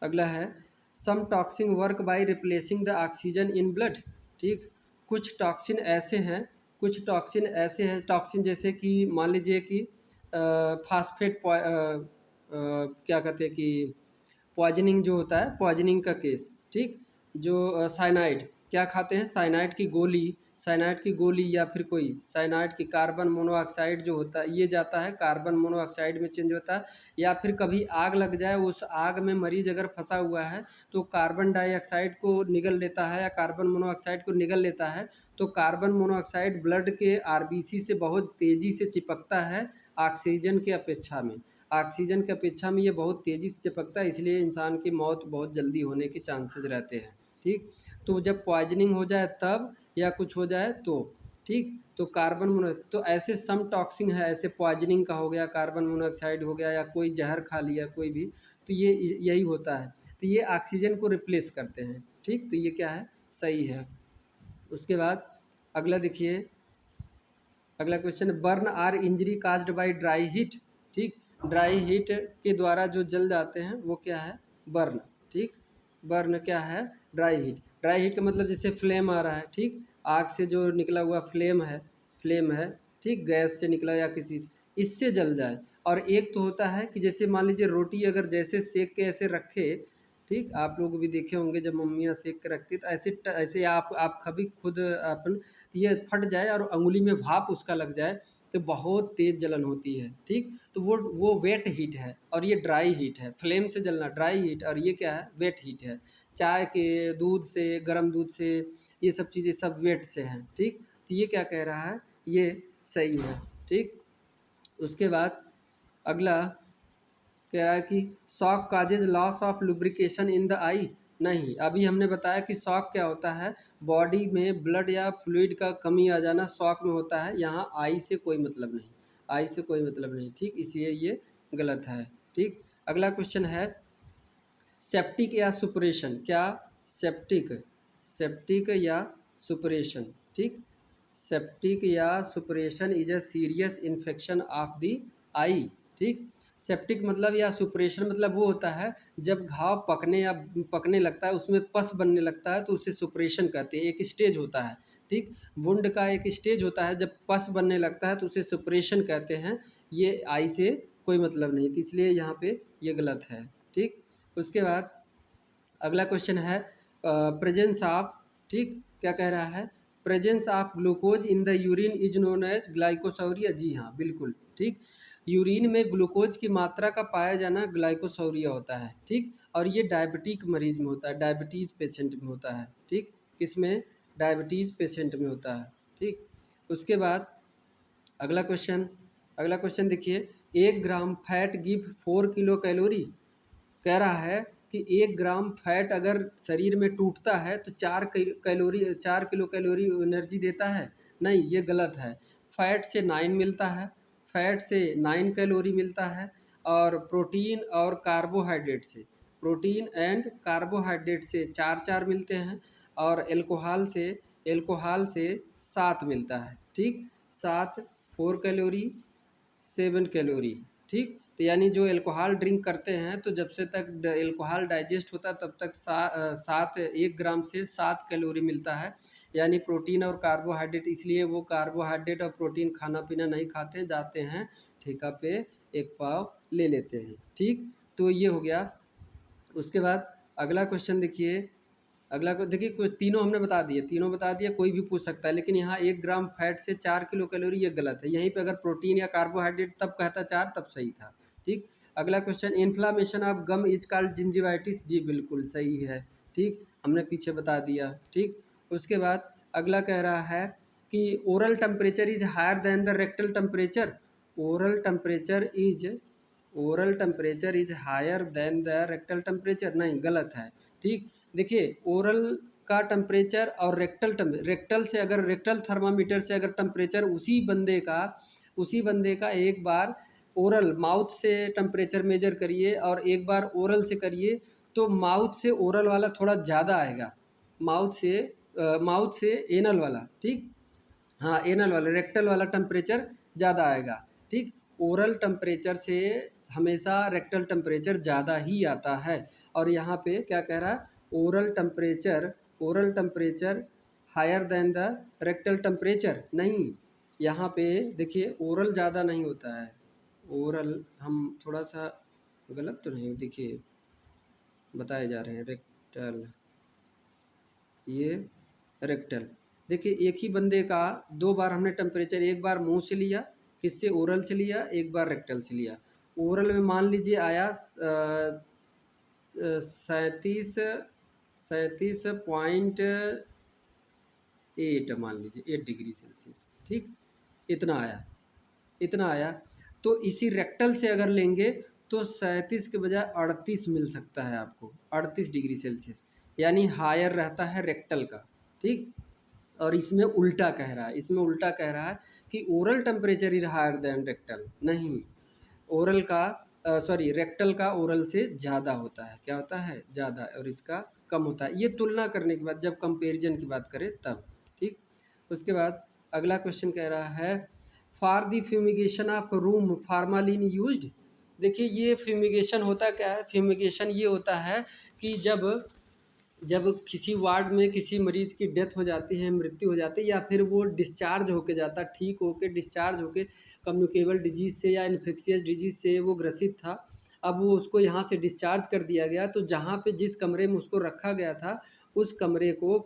अगला है some toxin work by replacing the oxygen in blood. ठीक, कुछ टॉक्सिन ऐसे हैं, कुछ टॉक्सिन ऐसे हैं, टॉक्सिन जैसे कि मान लीजिए कि फास्फेट क्या कहते हैं कि पॉइजनिंग जो होता है, पॉइजनिंग का केस, ठीक। जो साइनाइड क्या खाते हैं, साइनाइड की गोली, साइनाइड की गोली या फिर कोई साइनाइड की कार्बन मोनोऑक्साइड जो होता है ये जाता है कार्बन मोनोऑक्साइड में चेंज होता है। या फिर कभी आग लग जाए, उस आग में मरीज अगर फंसा हुआ है तो कार्बन डाइऑक्साइड को निगल लेता है या कार्बन मोनोऑक्साइड को निगल लेता है। तो कार्बन मोनोऑक्साइड ब्लड के आरबीसी से बहुत तेज़ी से चिपकता है ऑक्सीजन की अपेक्षा में। ऑक्सीजन की अपेक्षा में ये बहुत तेज़ी से चिपकता है, इसलिए इंसान की मौत बहुत जल्दी होने के चांसेस रहते हैं, ठीक। तो जब पॉइजनिंग हो जाए तब, या कुछ हो जाए तो, ठीक। तो कार्बन मोनो तो ऐसे सम टॉक्सिन है, ऐसे पॉइजनिंग का हो गया, कार्बन मोनोऑक्साइड हो गया, या कोई जहर खा लिया कोई भी, तो ये यही होता है। तो ये ऑक्सीजन को रिप्लेस करते हैं, ठीक। तो ये क्या है, सही है। उसके बाद अगला देखिए, अगला question, burn are injury caused by dry heat, ठीक। ड्राई हीट के द्वारा जो जल जाते हैं वो क्या है, बर्न, ठीक। बर्न क्या है, ड्राई हीट। ड्राई हीट का मतलब जैसे फ्लेम आ रहा है, ठीक, आग से जो निकला हुआ फ्लेम है, फ्लेम है, ठीक, गैस से निकला या किसी इससे जल जाए। और एक तो होता है कि जैसे मान लीजिए रोटी अगर जैसे सेक के ऐसे रखे, ठीक, आप लोग भी देखे होंगे जब मम्मियाँ सेक के रखती तो ऐसे ऐसे आप कभी खुद अपन ये फट जाए और अंगुली में भाप उसका लग जाए तो बहुत तेज़ जलन होती है, ठीक। तो वो वेट हीट है और ये ड्राई हीट है। फ्लेम से जलना ड्राई हीट, और ये क्या है, वेट हीट है। चाय के दूध से, गर्म दूध से, ये सब चीज़ें सब वेट से हैं, ठीक। तो ये क्या कह रहा है, ये सही है, ठीक। उसके बाद अगला कह रहा है कि shock causes loss of lubrication in the eye. नहीं, अभी हमने बताया कि शॉक क्या होता है, बॉडी में ब्लड या फ्लूइड का कमी आ जाना शॉक में होता है। यहाँ आई से कोई मतलब नहीं, आई से कोई मतलब नहीं, ठीक, इसलिए ये गलत है, ठीक। अगला क्वेश्चन है, सेप्टिक या सुपरेशन, क्या, सेप्टिक, सेप्टिक या सुपरेशन, ठीक। सेप्टिक या suppuration is a serious infection of the eye, ठीक। सेप्टिक मतलब या सुपरेशन मतलब वो होता है जब घाव पकने या पकने लगता है, उसमें पस बनने लगता है तो उसे सुपरेशन कहते हैं। एक स्टेज होता है, ठीक, वुंड का एक स्टेज होता है, जब पस बनने लगता है तो उसे सुपरेशन कहते हैं। ये आई से कोई मतलब नहीं, तो इसलिए यहाँ पे ये गलत है, ठीक। उसके बाद अगला क्वेश्चन है, प्रेजेंस ऑफ, ठीक, क्या कह रहा है, presence of glucose in the urine is known as glycosuria. जी हाँ, बिल्कुल, ठीक। यूरिन में ग्लूकोज की मात्रा का पाया जाना ग्लाइकोसौरिया होता है, ठीक। और ये डायबिटिक मरीज में होता है, डायबिटीज़ पेशेंट में होता है, ठीक, किसमें, डायबिटीज़ पेशेंट में होता है, ठीक। उसके बाद अगला क्वेश्चन, अगला क्वेश्चन देखिए, 1 ग्राम फैट गिव 4 किलो कैलोरी। कह रहा है कि 1 ग्राम फैट अगर शरीर में टूटता है तो 4 किलो कैलोरी एनर्जी देता है। नहीं, ये गलत है। फैट से 9 मिलता है, फैट से 9 कैलोरी मिलता है, और प्रोटीन और कार्बोहाइड्रेट से, प्रोटीन एंड कार्बोहाइड्रेट से 4 मिलते हैं, और एल्कोहल से 7 मिलता है, ठीक। 7, 4 कैलोरी, 7 कैलोरी, ठीक। तो यानी जो एल्कोहल ड्रिंक करते हैं तो जब से तक एल्कोहल डाइजेस्ट होता है तब तक 1 ग्राम से 7 कैलोरी मिलता है। यानी प्रोटीन और कार्बोहाइड्रेट, इसलिए वो कार्बोहाइड्रेट और प्रोटीन खाना पीना नहीं खाते, जाते हैं ठेका पे एक पाव ले लेते हैं, ठीक। तो ये हो गया। उसके बाद अगला क्वेश्चन देखिए, अगला को देखिए, कोई तीनों हमने बता दिए, तीनों बता दिया, कोई भी पूछ सकता है, लेकिन यहाँ 1 ग्राम फैट से 4 किलो कैलोरी, ये गलत है। यहीं पे अगर प्रोटीन या कार्बोहाइड्रेट तब कहता 4 तब सही था, ठीक। अगला question, inflammation of gum is called gingivitis. जी बिल्कुल सही है, ठीक, हमने पीछे बता दिया, ठीक। उसके बाद अगला कह रहा है कि oral temperature is higher than the rectal temperature. Oral temperature is oral temperature is higher than the rectal temperature. नहीं, गलत है, ठीक। देखिए, ओरल का टेम्परेचर और रेक्टल से, अगर रेक्टल थर्मामीटर से अगर टेम्परेचर उसी बंदे का एक बार ओरल माउथ से टेम्परेचर मेजर करिए और एक बार ओरल से करिए, तो माउथ से ओरल वाला थोड़ा ज़्यादा आएगा, माउथ से एनल वाला, ठीक। हाँ, एनल वाला, रेक्टल वाला टेम्परेचर ज़्यादा आएगा, ठीक। ओरल टेम्परेचर से हमेशा रेक्टल टेम्परेचर ज़्यादा ही आता है। और यहाँ पे क्या कह रहा है, oral temperature higher than the rectal temperature, नहीं, यहाँ पे देखिए ओरल ज़्यादा नहीं होता है। ओरल हम थोड़ा सा गलत तो नहीं, देखिए बताए जा रहे हैं रेक्टल, ये रेक्टल। देखिए एक ही बंदे का दो बार हमने टेम्परेचर, एक बार मुंह से लिया, किससे, ओरल से लिया, एक बार रेक्टल से लिया। ओरल में मान लीजिए आया 37.8 मान लीजिए 8 डिग्री सेल्सियस, ठीक, इतना आया, इतना आया। तो इसी रेक्टल से अगर लेंगे तो 37 के बजाय 38 मिल सकता है आपको, 38 डिग्री सेल्सियस, यानी हायर रहता है रेक्टल का, ठीक। और इसमें उल्टा कह रहा है, इसमें उल्टा कह रहा है कि oral temperature is higher than rectal, नहीं, ओरल का सॉरी रेक्टल का ओरल से ज़्यादा होता है, क्या होता है, ज़्यादा, और इसका कम होता है। ये तुलना करने के बाद, जब कंपैरिजन की बात करें तब, ठीक। उसके बाद अगला क्वेश्चन कह रहा है for the fumigation of room formalin used. देखिए ये फ्यूमिगेशन होता क्या है, फ्यूमिगेशन ये होता है कि जब जब किसी वार्ड में किसी मरीज़ की डेथ हो जाती है, मृत्यु हो जाती है, या फिर वो डिस्चार्ज होके जाता, ठीक होके डिस्चार्ज होके कम्युनिकेबल डिजीज़ से या इन्फेक्शियस डिजीज़ से वो ग्रसित था, अब वो उसको यहाँ से डिस्चार्ज कर दिया गया, तो जहाँ पे जिस कमरे में उसको रखा गया था उस कमरे को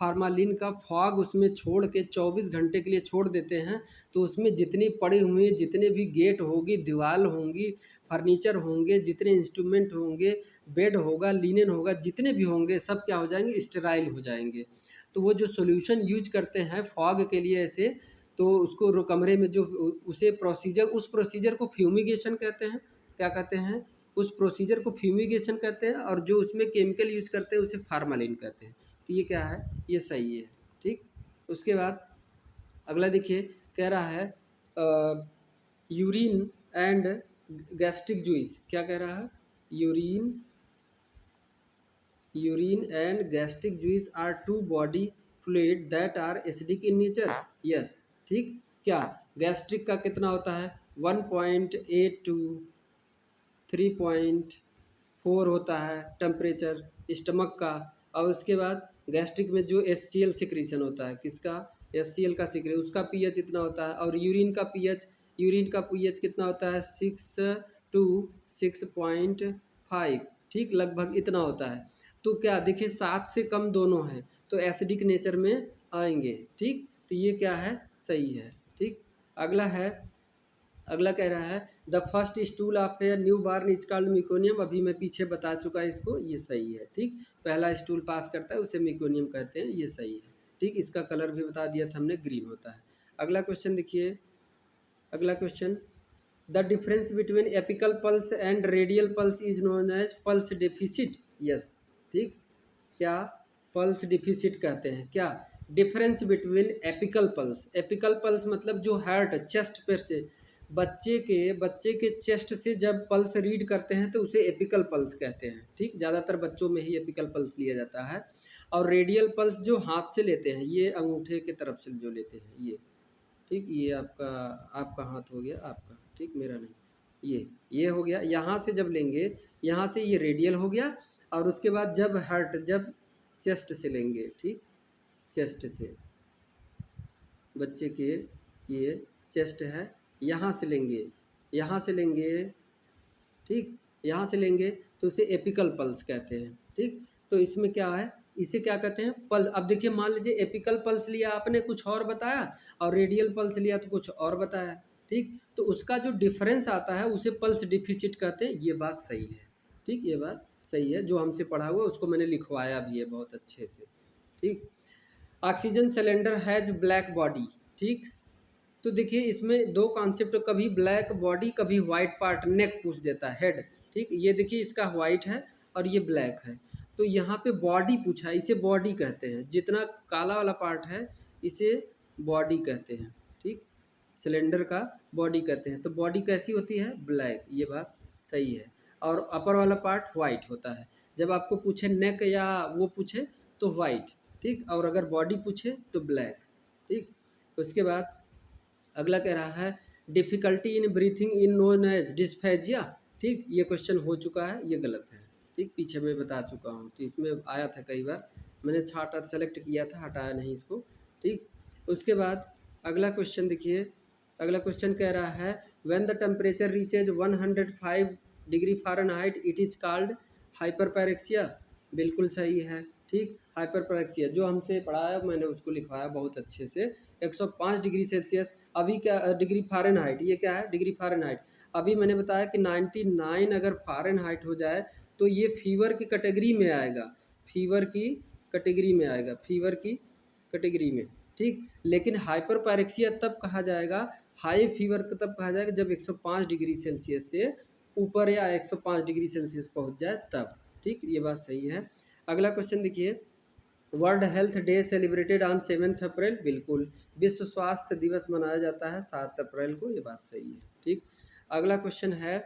फार्मालिन का फॉग उसमें छोड़ के 24 घंटे के लिए छोड़ देते हैं। तो उसमें जितनी पड़ी हुई, जितने भी गेट होगी, दीवार होंगी, फर्नीचर होंगे, जितने इंस्ट्रूमेंट होंगे, बेड होगा, लिनन होगा, जितने भी होंगे सब क्या हो जाएंगे, स्टेराइल हो जाएंगे। तो वो जो सॉल्यूशन यूज करते हैं फॉग के लिए ऐसे, तो उसको कमरे में जो उसे प्रोसीजर, उस प्रोसीजर को फ्यूमिगेशन कहते हैं, क्या कहते हैं, उस प्रोसीजर को फ्यूमिगेशन कहते हैं, और जो उसमें केमिकल यूज करते हैं उसे फार्मालिन कहते हैं। तो ये क्या है, ये सही है, ठीक। उसके बाद अगला देखिए कह रहा है यूरिन एंड गैस्ट्रिक जूस, क्या कह रहा है, urine and gastric juice are two body fluid that are acidic in nature, yes, ठीक। क्या गैस्ट्रिक का कितना होता है, 1.8 टू 3.4 होता है टेम्परेचर स्टमक का। और उसके बाद गैस्ट्रिक में जो HCl सिक्रीशन होता है, किसका, HCl का सिक्रीशन, उसका पीएच इतना होता है। और यूरिन का पीएच कितना होता है, 6 टू 6.5, ठीक, लगभग इतना होता है। तो क्या देखिए 7 से कम दोनों हैं तो एसिडिक नेचर में आएंगे, ठीक। तो ये क्या है, सही है, ठीक। अगला कह रहा है the first stool of a new born is called meconium, अभी मैं पीछे बता चुका इसको, ये सही है, ठीक। पहला स्टूल पास करता है उसे मिकोनियम कहते हैं, ये सही है, ठीक। इसका कलर भी बता दिया था हमने, ग्रीन होता है। अगला क्वेश्चन देखिए, अगला question the difference between apical pulse and radial pulse is known as pulse deficit, yes, ठीक। क्या पल्स डिफिसिट कहते हैं, क्या डिफरेंस बिटवीन एपिकल पल्स मतलब जो हार्ट चेस्ट पर से बच्चे के चेस्ट से जब पल्स रीड करते हैं तो उसे एपिकल पल्स कहते हैं, ठीक। ज़्यादातर बच्चों में ही एपिकल पल्स लिया जाता है। और रेडियल पल्स जो हाथ से लेते हैं, ये अंगूठे के तरफ से जो लेते हैं, ये, ठीक। ये आपका हाथ हो गया आपका, ठीक, मेरा नहीं, ये हो गया। यहाँ से जब लेंगे, यहाँ से ये रेडियल हो गया। और उसके बाद जब चेस्ट से लेंगे, ठीक, चेस्ट से, बच्चे के ये चेस्ट है, यहाँ से लेंगे, ठीक, यहाँ से लेंगे तो उसे एपिकल पल्स कहते हैं, ठीक। तो इसमें क्या है, इसे क्या कहते हैं, पल्स। अब देखिए मान लीजिए एपिकल पल्स लिया आपने, कुछ और बताया, और रेडियल पल्स लिया तो कुछ और बताया, ठीक। तो उसका जो डिफरेंस आता है उसे पल्स डिफिसिट कहते हैं, ये बात सही है, ठीक, ये बात सही है। जो हमसे पढ़ा हुआ उसको मैंने लिखवाया भी है बहुत अच्छे से, ठीक। Oxygen cylinder has black body, ठीक। तो देखिए इसमें दो कॉन्सेप्ट, कभी ब्लैक बॉडी, कभी वाइट पार्ट, नेक पूछ देता है, हेड, ठीक। ये देखिए इसका वाइट है और ये ब्लैक है, तो यहाँ पे बॉडी पूछा है, इसे बॉडी कहते हैं। जितना काला वाला पार्ट है इसे बॉडी कहते हैं, ठीक, सिलेंडर का बॉडी कहते हैं। तो बॉडी कैसी होती है, ब्लैक, ये बात सही है। और अपर वाला पार्ट वाइट होता है। जब आपको पूछे नेक या वो पूछे तो वाइट, ठीक, और अगर बॉडी पूछे तो ब्लैक, ठीक। उसके बाद अगला कह रहा है difficulty in breathing in known as dysphagia, ठीक। ये क्वेश्चन हो चुका है, ये गलत है, ठीक, पीछे मैं बता चुका हूँ, तो इसमें आया था कई बार, मैंने छाटा सेलेक्ट किया था, हटाया नहीं इसको, ठीक। उसके बाद अगला क्वेश्चन देखिए, अगला क्वेश्चन कह रहा है when the temperature reaches 105 degree Fahrenheit it is called hyperpyrexia. बिल्कुल सही है, ठीक। हाइपरपैरेक्सिया जो हमसे पढ़ा है मैंने उसको लिखवाया बहुत अच्छे से। 105 डिग्री सेल्सियस, अभी क्या डिग्री फ़ारेनहाइट, ये क्या है डिग्री फ़ारेनहाइट। अभी मैंने बताया कि 99 अगर फ़ारेनहाइट हो जाए तो ये फीवर की कैटेगरी में आएगा, फीवर की कैटेगरी में आएगा, फीवर की कैटेगरी में, ठीक। लेकिन हाइपरपैरेक्सिया तब कहा जाएगा, हाई फीवर को तब कहा जाएगा जब 105 डिग्री सेल्सियस से ऊपर या 105 डिग्री सेल्सियस पहुंच जाए तब, ठीक। ये बात सही है। अगला क्वेश्चन देखिए, world health day celebrated on 7 अप्रैल। बिल्कुल, विश्व स्वास्थ्य दिवस मनाया जाता है 7 अप्रैल को, ये बात सही है, ठीक। अगला क्वेश्चन है,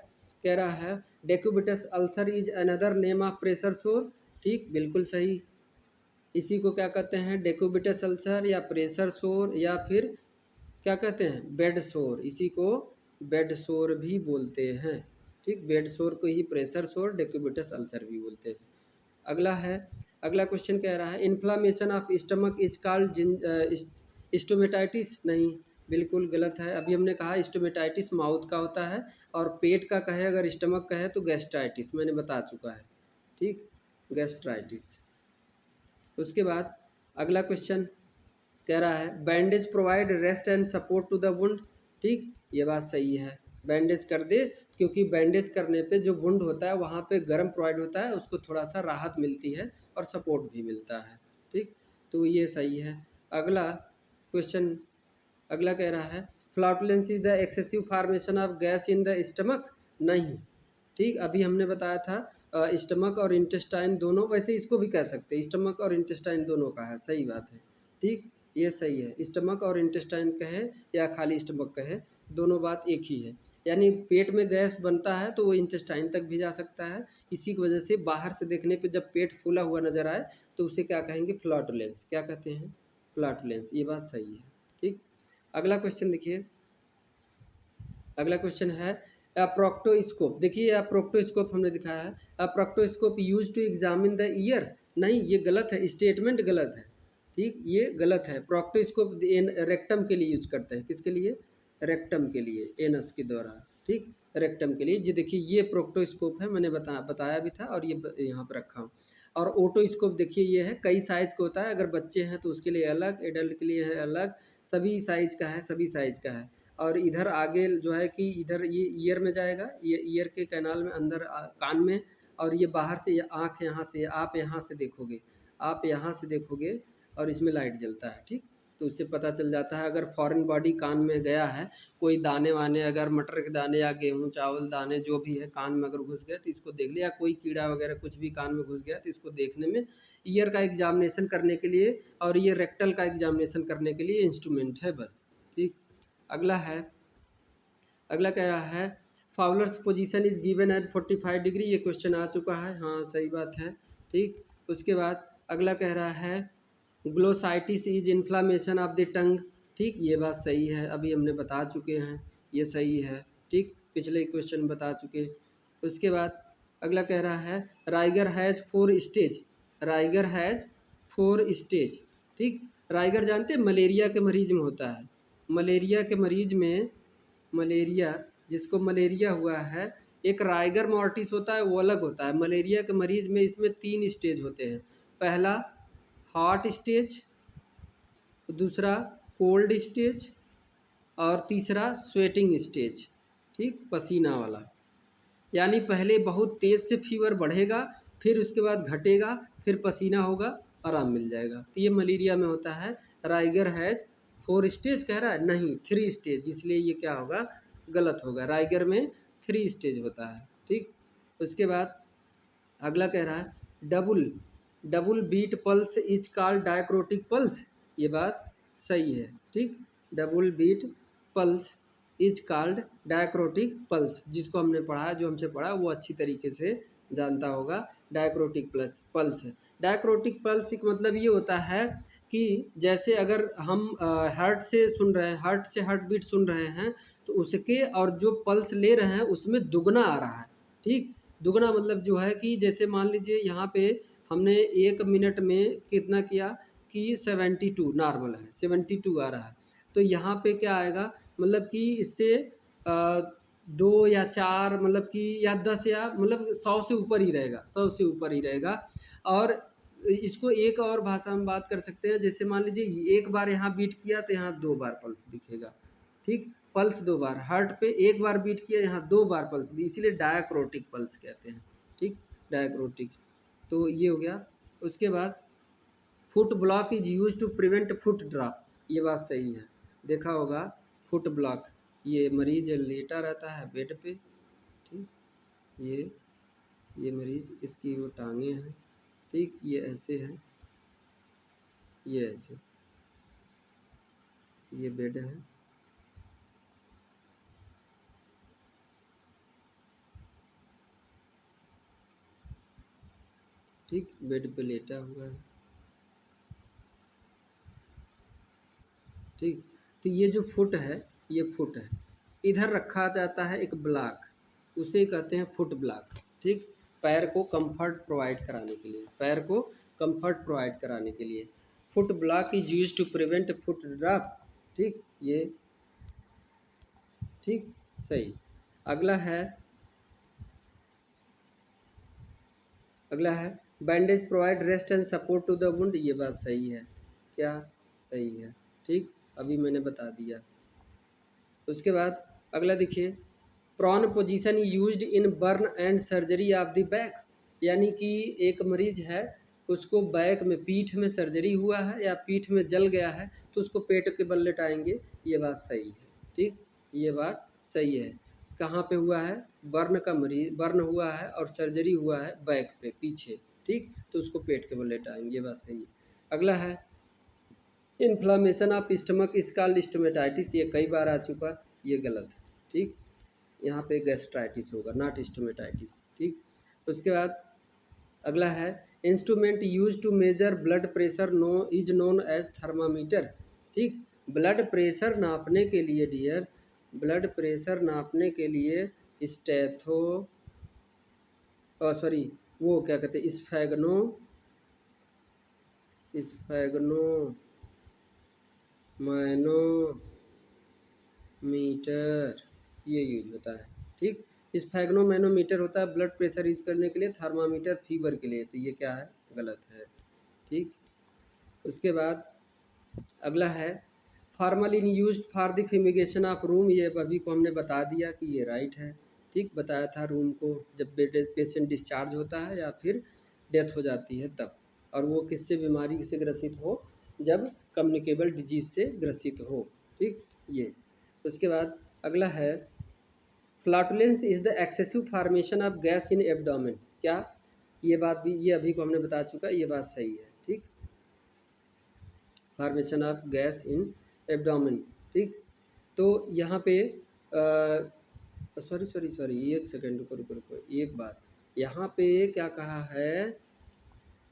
कह रहा है decubitus ulcer is another name of pressure sore. ठीक, बिल्कुल सही। इसी को क्या कहते हैं, डेक्यूबिटस अल्सर या प्रेशर सोर या फिर क्या कहते हैं, बेड सोर। इसी को बेड सोर भी बोलते हैं, ठीक। बेड सोर को ही प्रेशर सोर, डेक्यूबिटस अल्सर भी बोलते हैं। अगला है, अगला क्वेश्चन कह रहा है inflammation of stomach is called stomatitis. नहीं, बिल्कुल गलत है। अभी हमने कहा स्टोमेटाइटिस माउथ का होता है, और पेट का कहे अगर स्टमक का है तो गैस्ट्राइटिस, मैंने बता चुका है, ठीक, गैस्ट्राइटिस। उसके बाद अगला क्वेश्चन कह रहा है bandage provide rest and support to the wound. ठीक, ये बात सही है, बैंडेज कर दे, क्योंकि बैंडेज करने पे जो वुंड होता है वहाँ पे गर्म प्रोवाइड होता है, उसको थोड़ा सा राहत मिलती है और सपोर्ट भी मिलता है, ठीक, तो ये सही है। अगला क्वेश्चन, अगला कह रहा है flatulence is the excessive formation of gas in the stomach. नहीं, ठीक, अभी हमने बताया था स्टमक और इंटेस्टाइन दोनों, वैसे इसको भी कह सकते हैं, स्टमक और इंटेस्टाइन दोनों का है, सही बात है, ठीक, ये सही है। स्टमक और इंटेस्टाइन कहे या खाली स्टमक कहे, दोनों बात एक ही है। यानी पेट में गैस बनता है तो वो इंटेस्टाइन तक भी जा सकता है। इसी की वजह से बाहर से देखने पे जब पेट फूला हुआ नज़र आए तो उसे क्या कहेंगे, फ्लैटुलेंस, क्या कहते हैं, फ्लैटुलेंस, ये बात सही है, ठीक। अगला क्वेश्चन देखिए, अगला क्वेश्चन है अप्रोक्टोस्कोप। देखिए अप्रोक्टोस्कोप हमने दिखाया है, a proctoscope use to examine the ear. नहीं, ये गलत है, स्टेटमेंट गलत है, ठीक, ये गलत है। प्रोक्टोस्कोप रेक्टम के लिए यूज करते हैं, किसके लिए, रेक्टम के लिए, एनस के द्वारा, ठीक, रेक्टम के लिए। जी देखिए ये प्रोक्टोस्कोप है, मैंने बताया भी था, और ये यहाँ पर रखा हूँ। और ओटोस्कोप देखिए ये है, कई साइज का होता है, अगर बच्चे हैं तो उसके लिए अलग, एडल्ट के लिए है अलग, सभी साइज का है, सभी साइज का है। और इधर आगे जो है कि इधर ये ईयर में जाएगा, ये ईयर के कैनाल में अंदर कान में, और ये बाहर से ये आँख यहाँ से, आप यहाँ से देखोगे, आप यहाँ से देखोगे और इसमें लाइट जलता है, ठीक, तो उससे पता चल जाता है अगर फॉरेन बॉडी कान में गया है, कोई दाने वाने अगर मटर के दाने या गेहूँ चावल दाने जो भी है कान में अगर घुस गया तो इसको देख लिया, कोई कीड़ा वगैरह कुछ भी कान में घुस गया तो इसको देखने में, ईयर का एग्जामिनेशन करने के लिए और ये रेक्टल का एग्जामिनेशन करने के लिए इंस्ट्रूमेंट है बस, ठीक। अगला है, अगला कह रहा है Fowler's position is given at 45 degree. ये क्वेश्चन आ चुका है, हाँ सही बात है, ठीक। उसके बाद अगला कह रहा है glossitis is inflammation of the tongue. ठीक, ये बात सही है, अभी हमने बता चुके हैं, ये सही है, ठीक, पिछले क्वेश्चन बता चुके। उसके बाद अगला कह रहा है rigor has 4 stage. Rigor has 4 stage, ठीक। राइगर जानते हैं मलेरिया के मरीज में होता है, मलेरिया के मरीज में, मलेरिया जिसको मलेरिया हुआ है, एक राइगर मॉर्टिस होता है, वो अलग होता है। मलेरिया के मरीज में इसमें 3 स्टेज होते हैं, पहला हॉट स्टेज, दूसरा कोल्ड स्टेज, और तीसरा स्वेटिंग स्टेज, ठीक, पसीना वाला। यानी पहले बहुत तेज़ से फीवर बढ़ेगा, फिर उसके बाद घटेगा, फिर पसीना होगा, आराम मिल जाएगा। तो ये मलेरिया में होता है। राइगर हैज़ 4 स्टेज कह रहा है, नहीं 3 स्टेज, इसलिए ये क्या होगा, गलत होगा। राइगर में 3 स्टेज होता है, ठीक। उसके बाद अगला कह रहा है double beat pulse is called dicrotic pulse. ये बात सही है, ठीक, double beat pulse is called dicrotic pulse. जिसको हमने पढ़ा, जो हमसे पढ़ा वो अच्छी तरीके से जानता होगा। डायक्रोटिक पल्स, डायक्रोटिक पल्स का मतलब ये होता है कि जैसे अगर हम हार्ट से सुन रहे हैं, हार्ट से हार्ट बीट सुन रहे हैं, तो उसके और जो पल्स ले रहे हैं उसमें दुगना आ रहा है, ठीक। दुगना मतलब जो है कि जैसे मान लीजिए यहाँ पे हमने 1 मिनट में कितना किया कि 72 नॉर्मल है, 72 आ रहा है। तो यहाँ पे क्या आएगा, मतलब कि इससे 2 या 4 मतलब कि या 10 या मतलब 100 से ऊपर ही रहेगा, 100 से ऊपर ही रहेगा। और इसको एक और भाषा में बात कर सकते हैं, जैसे मान लीजिए एक बार यहाँ बीट किया तो यहाँ 2 बार पल्स दिखेगा, ठीक, पल्स 2 बार, हार्ट पे एक बार बीट किया, यहाँ 2 बार पल्स दी, इसीलिए डायक्रोटिक पल्स कहते हैं, ठीक, डायक्रोटिक। तो ये हो गया। उसके बाद foot block is use to prevent foot drop, ये बात सही है, देखा होगा फुट ब्लॉक, ये मरीज लेटा रहता है बेड पे, ठीक, ये मरीज, इसकी वो टांगे हैं, ठीक, ये ऐसे है, ये ऐसे, ये बेड है, ठीक, बेड पे लेटा हुआ है, ठीक। तो ये जो फुट है, ये फुट है, इधर रखा जाता है एक ब्लॉक, उसे कहते हैं फुट ब्लॉक, ठीक, पैर को कंफर्ट प्रोवाइड कराने के लिए, पैर को कंफर्ट प्रोवाइड कराने के लिए foot block is use to prevent foot drop, ठीक, ये ठीक, सही। अगला है, अगला है bandage provide rest and support to the wound, ये बात सही है, क्या सही है, ठीक, अभी मैंने बता दिया। उसके बाद अगला देखिए, prone position used in burn and surgery of the back, यानी कि एक मरीज है, उसको बैक में, पीठ में सर्जरी हुआ है या पीठ में जल गया है, तो उसको पेट के बल लेटाएंगे, ये बात सही है, ठीक, ये बात सही है। कहाँ पे हुआ है, बर्न का मरीज, बर्न हुआ है और सर्जरी हुआ है बैक पे पीछे, ठीक, तो उसको पेट के बल लेटाएंगे, ये बात सही है। अगला है inflammation of stomach is called stomatitis, ये कई बार आ चुका, ये गलत है, ठीक, यहाँ पे गैस्ट्राइटिस होगा, नॉट स्टोमेटाइटिस, ठीक। उसके बाद अगला है instrument use to measure blood pressure no is known as thermometer, ठीक, ब्लड प्रेशर नापने के लिए डियर, ब्लड प्रेशर नापने के लिए स्टेथो, सॉरी, वो क्या कहते हैं, स्फेगनो, स्फेगनो मैनोमीटर, ये यूज होता है, ठीक, स्फेगनोमैनोमीटर होता है ब्लड प्रेशर यूज करने के लिए, थर्मामीटर फीवर के लिए, तो ये क्या है, गलत है, ठीक। उसके बाद अगला है formalin used for the fumigation of room, ये अभी को हमने बता दिया कि ये राइट है, ठीक, बताया था रूम को जब पेशेंट डिस्चार्ज होता है या फिर डेथ हो जाती है तब, और वो किससे बीमारी से ग्रसित हो, जब कम्युनिकेबल डिजीज से ग्रसित हो, ठीक, ये। उसके बाद अगला है flatulence is the excessive formation of gas in abdomen, क्या, ये बात भी, ये अभी को हमने बता चुका, ये बात सही है, ठीक, formation of gas in abdomen, ठीक। तो यहाँ पे सॉरी सॉरी सॉरी, एक सेकेंड, रुको रुको रुको, एक बात, यहाँ पे क्या कहा है,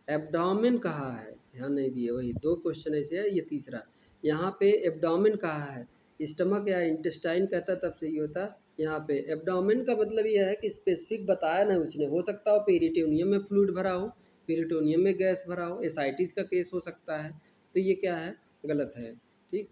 एब्डोमेन कहा है, ध्यान नहीं दिए, वही 2 क्वेश्चन ऐसे है, ये तीसरा, यहाँ पे एब्डोमेन कहा है, स्टमक या इंटेस्टाइन कहता तब सही होता, यहाँ पे एब्डोमेन का मतलब ये है कि स्पेसिफिक बताया ना उसने, हो सकता हो पेरिटोनियम में फ्लूइड भरा हो, पेरिटोनियम में गैस भरा हो, एसाइटिस का केस हो सकता है, तो ये क्या है, गलत है, ठीक।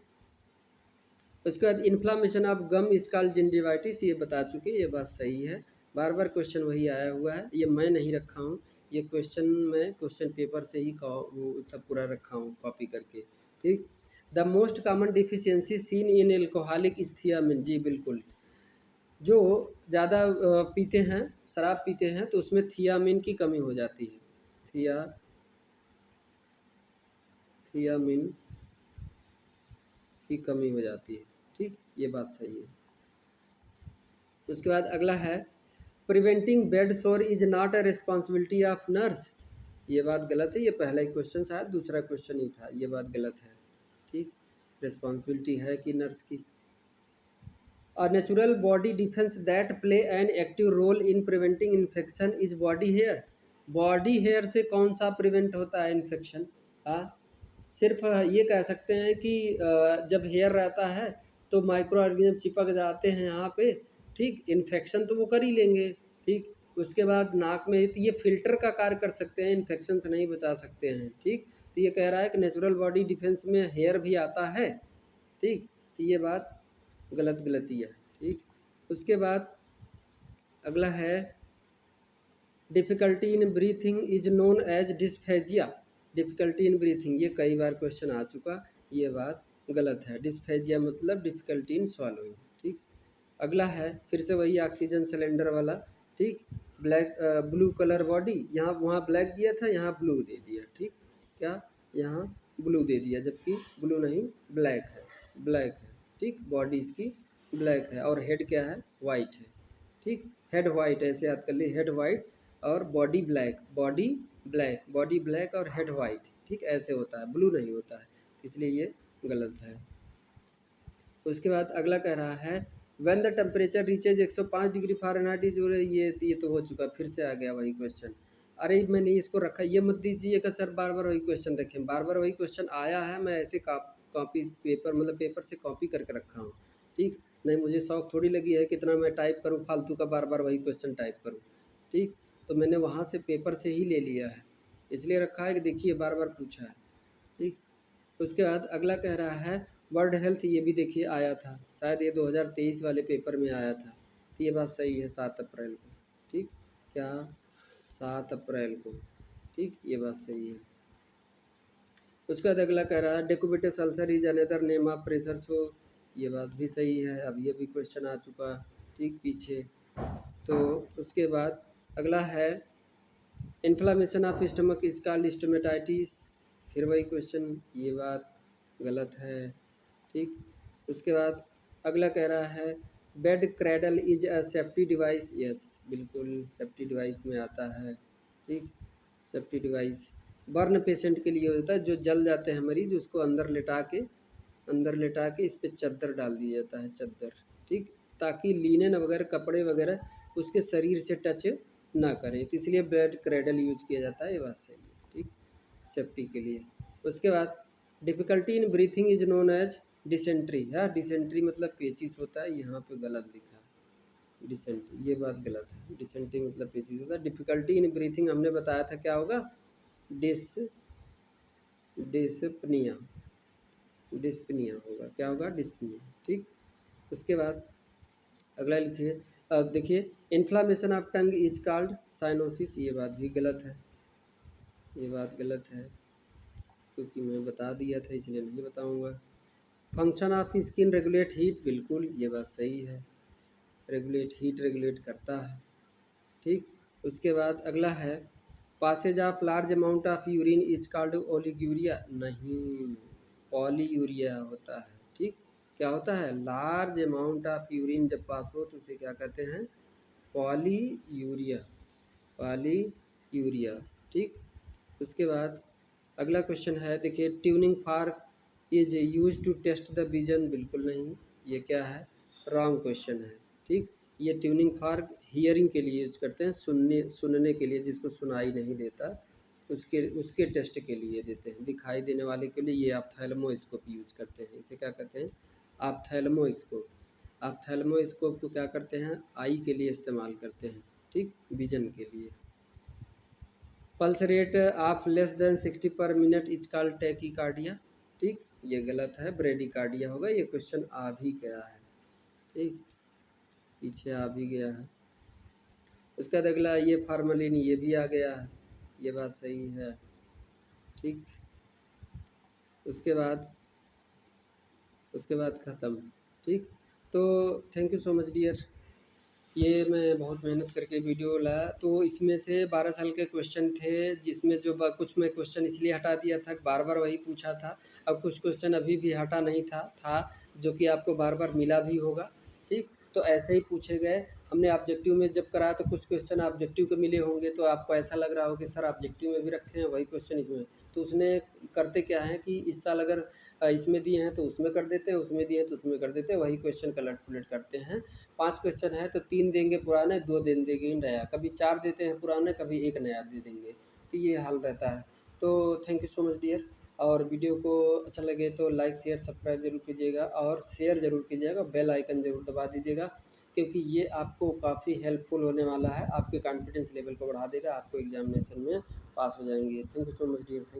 उसके बाद inflammation of gum is called gingivitis, ये बता चुके, ये बात सही है, बार बार क्वेश्चन वही आया हुआ है, ये मैं नहीं रखा हूँ, ये क्वेश्चन मैं क्वेश्चन पेपर से ही वो सब पूरा रखा हूँ कॉपी करके, ठीक। The most common deficiency seen in alcoholic is thiamine, जी बिल्कुल, जो ज़्यादा पीते हैं, शराब पीते हैं, तो उसमें थियामिन की कमी हो जाती है, थियामिन की कमी हो जाती है, ठीक, ये बात सही है। उसके बाद अगला है प्रिवेंटिंग बेड सोर is not a responsibility of nurse, ये बात गलत है, ये पहला ही क्वेश्चन शायद दूसरा क्वेश्चन ही था, ये बात गलत है, ठीक, रिस्पॉन्सिबिलिटी है कि नर्स की। A natural body defense that play an active role in preventing infection is body hair, body hair से कौन सा प्रिवेंट होता है इन्फेक्शन, हाँ, सिर्फ ये कह सकते हैं कि जब हेयर रहता है तो माइक्रो ऑर्गेनिज्म चिपक जाते हैं यहाँ पे, ठीक, इन्फेक्शन तो वो कर ही लेंगे, ठीक, उसके बाद नाक में, तो ये फ़िल्टर का कार्य कर सकते हैं, इन्फेक्शन से नहीं बचा सकते हैं, ठीक। तो ये कह रहा है कि नेचुरल बॉडी डिफेंस में हेयर भी आता है, ठीक। तो ये बात गलती है, ठीक। उसके बाद अगला है difficulty in breathing is known as dysphagia. Difficulty in breathing, ये कई बार क्वेश्चन आ चुका, ये बात गलत है। डिस्फेजिया मतलब डिफ़िकल्टी इन स्वालोइंग, ठीक। अगला है फिर से वही ऑक्सीजन सिलेंडर वाला, ठीक। ब्लैक ब्लू कलर बॉडी, यहाँ वहाँ ब्लैक दिया था, यहाँ ब्लू दे दिया, ठीक। क्या यहाँ ब्लू दे दिया, जबकि ब्लू नहीं ब्लैक है, ब्लैक है, ठीक। बॉडी इसकी ब्लैक है और हेड क्या है, वाइट है, ठीक। हेड वाइट, ऐसे याद कर लिए, हेड वाइट और बॉडी ब्लैक, बॉडी ब्लैक और हेड वाइट, ठीक। ऐसे होता है, ब्लू नहीं होता है, इसलिए ये गलत है। उसके बाद अगला कह रहा है when the temperature reaches 105 degree Fahrenheit is, ये तो हो चुका, फिर से आ गया वही क्वेश्चन। अरे मैंने इसको रखा, ये मत दीजिएगा सर, बार बार वही क्वेश्चन देखें, बार बार वही क्वेश्चन आया है, मैं ऐसे कॉपी पेपर मतलब पेपर से कॉपी करके रखा हूँ, ठीक। नहीं मुझे शौक थोड़ी लगी है कितना मैं टाइप करूँ फालतू का, बार बार वही क्वेश्चन टाइप करूँ, ठीक। तो मैंने वहाँ से पेपर से ही ले लिया है, इसलिए रखा है कि देखिए बार बार पूछा है, ठीक। उसके बाद अगला कह रहा है वर्ल्ड हेल्थ, ये भी देखिए आया था, शायद ये 2023 वाले पेपर में आया था, तो ये बात सही है, 7 अप्रैल को, ठीक। क्या 7 अप्रैल को, ठीक, ये बात सही है। उसके बाद अगला कह रहा है decubitus ulcer is another name of pressure, so ये बात भी सही है, अब ये भी क्वेश्चन आ चुका, ठीक, पीछे। तो उसके बाद अगला है inflammation of stomach is called stomatitis, फिर वही क्वेश्चन, ये बात गलत है, ठीक। उसके बाद अगला कह रहा है bed cradle is a safety device, yes बिल्कुल सेफ्टी डिवाइस में आता है, ठीक। सेफ्टी डिवाइस बर्न पेशेंट के लिए होता है, जो जल जाते हैं मरीज, उसको अंदर लेटा के इस पर चादर डाल दिया जाता है, चादर, ठीक, ताकि लिनन वगैरह कपड़े वगैरह उसके शरीर से टच ना करें, तो इसलिए बेड क्रैडल यूज किया जाता है, ये बात सही है, ठीक, सेफ्टी के लिए। उसके बाद difficulty in breathing is known as dysentery, हाँ डिसेंट्री मतलब पेचिस होता है, यहाँ पे गलत लिखा है डिसेंट्री, ये बात गलत है, डिसेंट्री मतलब पेचिस होता है। डिफ़िकल्टी इन ब्रीथिंग हमने बताया था क्या होगा, डिस डिस्पनिया, डिस्पनिया होगा, क्या होगा, डिस्पनिया, ठीक। उसके बाद अगला लिखिए, देखिए inflammation of tongue is called cyanosis, ये बात भी गलत है, ये बात गलत है, क्योंकि मैं बता दिया था इसलिए नहीं बताऊंगा। Function of skin regulate heat, बिल्कुल ये बात सही है, रेगुलेट हीट रेगुलेट करता है, ठीक। उसके बाद अगला है passage of large amount of urine is called oliguria, नहीं पॉलीयूरिया होता है, ठीक। क्या होता है, लार्ज अमाउंट ऑफ यूरिन जब पास हो तो उसे क्या कहते हैं, पॉलीयूरिया, पॉलीयूरिया, ठीक। उसके बाद अगला क्वेश्चन है देखिए tuning fork is use to test the vision, बिल्कुल नहीं, ये क्या है, रॉन्ग क्वेश्चन है, ठीक। ये ट्यूनिंग फार्क हियरिंग के लिए यूज करते हैं, सुनने के लिए, जिसको सुनाई नहीं देता उसके उसके टेस्ट के लिए देते हैं, दिखाई देने वाले के लिए ये ऑप्थेल्मोस्कोप यूज करते हैं, इसे क्या कहते हैं, ऑप्थेल्मोस्कोप। ऑप्थेल्मोस्कोप को क्या करते हैं, आई के लिए इस्तेमाल करते हैं, ठीक, विजन के लिए। Pulse rate of less than 60 पर मिनट इज कॉल्ड टैकीकार्डिया, ठीक, ये गलत है, ब्रेडिकार्डिया होगा, ये क्वेश्चन आ भी गया है, ठीक, पीछे आ भी गया है। उसके बाद अगला ये फार्मलिन, ये भी आ गया है, ये बात सही है, ठीक। उसके बाद ख़त्म, ठीक। तो thank you so much dear, ये मैं बहुत मेहनत करके वीडियो लाया, तो इसमें से 12 साल के क्वेश्चन थे, जिसमें जो कुछ मैं क्वेश्चन इसलिए हटा दिया था, बार बार वही पूछा था, अब कुछ क्वेश्चन अभी भी हटा नहीं था जो कि आपको बार बार मिला भी होगा, ठीक। तो ऐसे ही पूछे गए, हमने ऑब्जेक्टिव में जब करा तो कुछ क्वेश्चन ऑब्जेक्टिव के मिले होंगे, तो आपको ऐसा लग रहा हो कि सर ऑब्जेक्टिव में भी रखे हैं वही क्वेश्चन इसमें, तो उसने करते क्या है कि इस साल अगर इसमें दिए हैं तो उसमें कर देते हैं, उसमें दिए हैं तो उसमें कर देते हैं, वही क्वेश्चन कलट पुलट करते हैं। 5 क्वेश्चन है तो 3 देंगे पुराने, 2 दिन देंगे नया, कभी 4 देते हैं पुराने, कभी 1 नया दे देंगे, तो ये हाल रहता है। तो thank you so much dear, और वीडियो को अच्छा लगे तो लाइक शेयर सब्सक्राइब जरूर कीजिएगा, और शेयर ज़रूर कीजिएगा, बेल आइकन ज़रूर दबा दीजिएगा, क्योंकि ये आपको काफ़ी हेल्पफुल होने वाला है, आपके कॉन्फिडेंस लेवल को बढ़ा देगा, आपको एग्ज़ामिनेशन में पास हो जाएँगे। Thank you so much dear, thank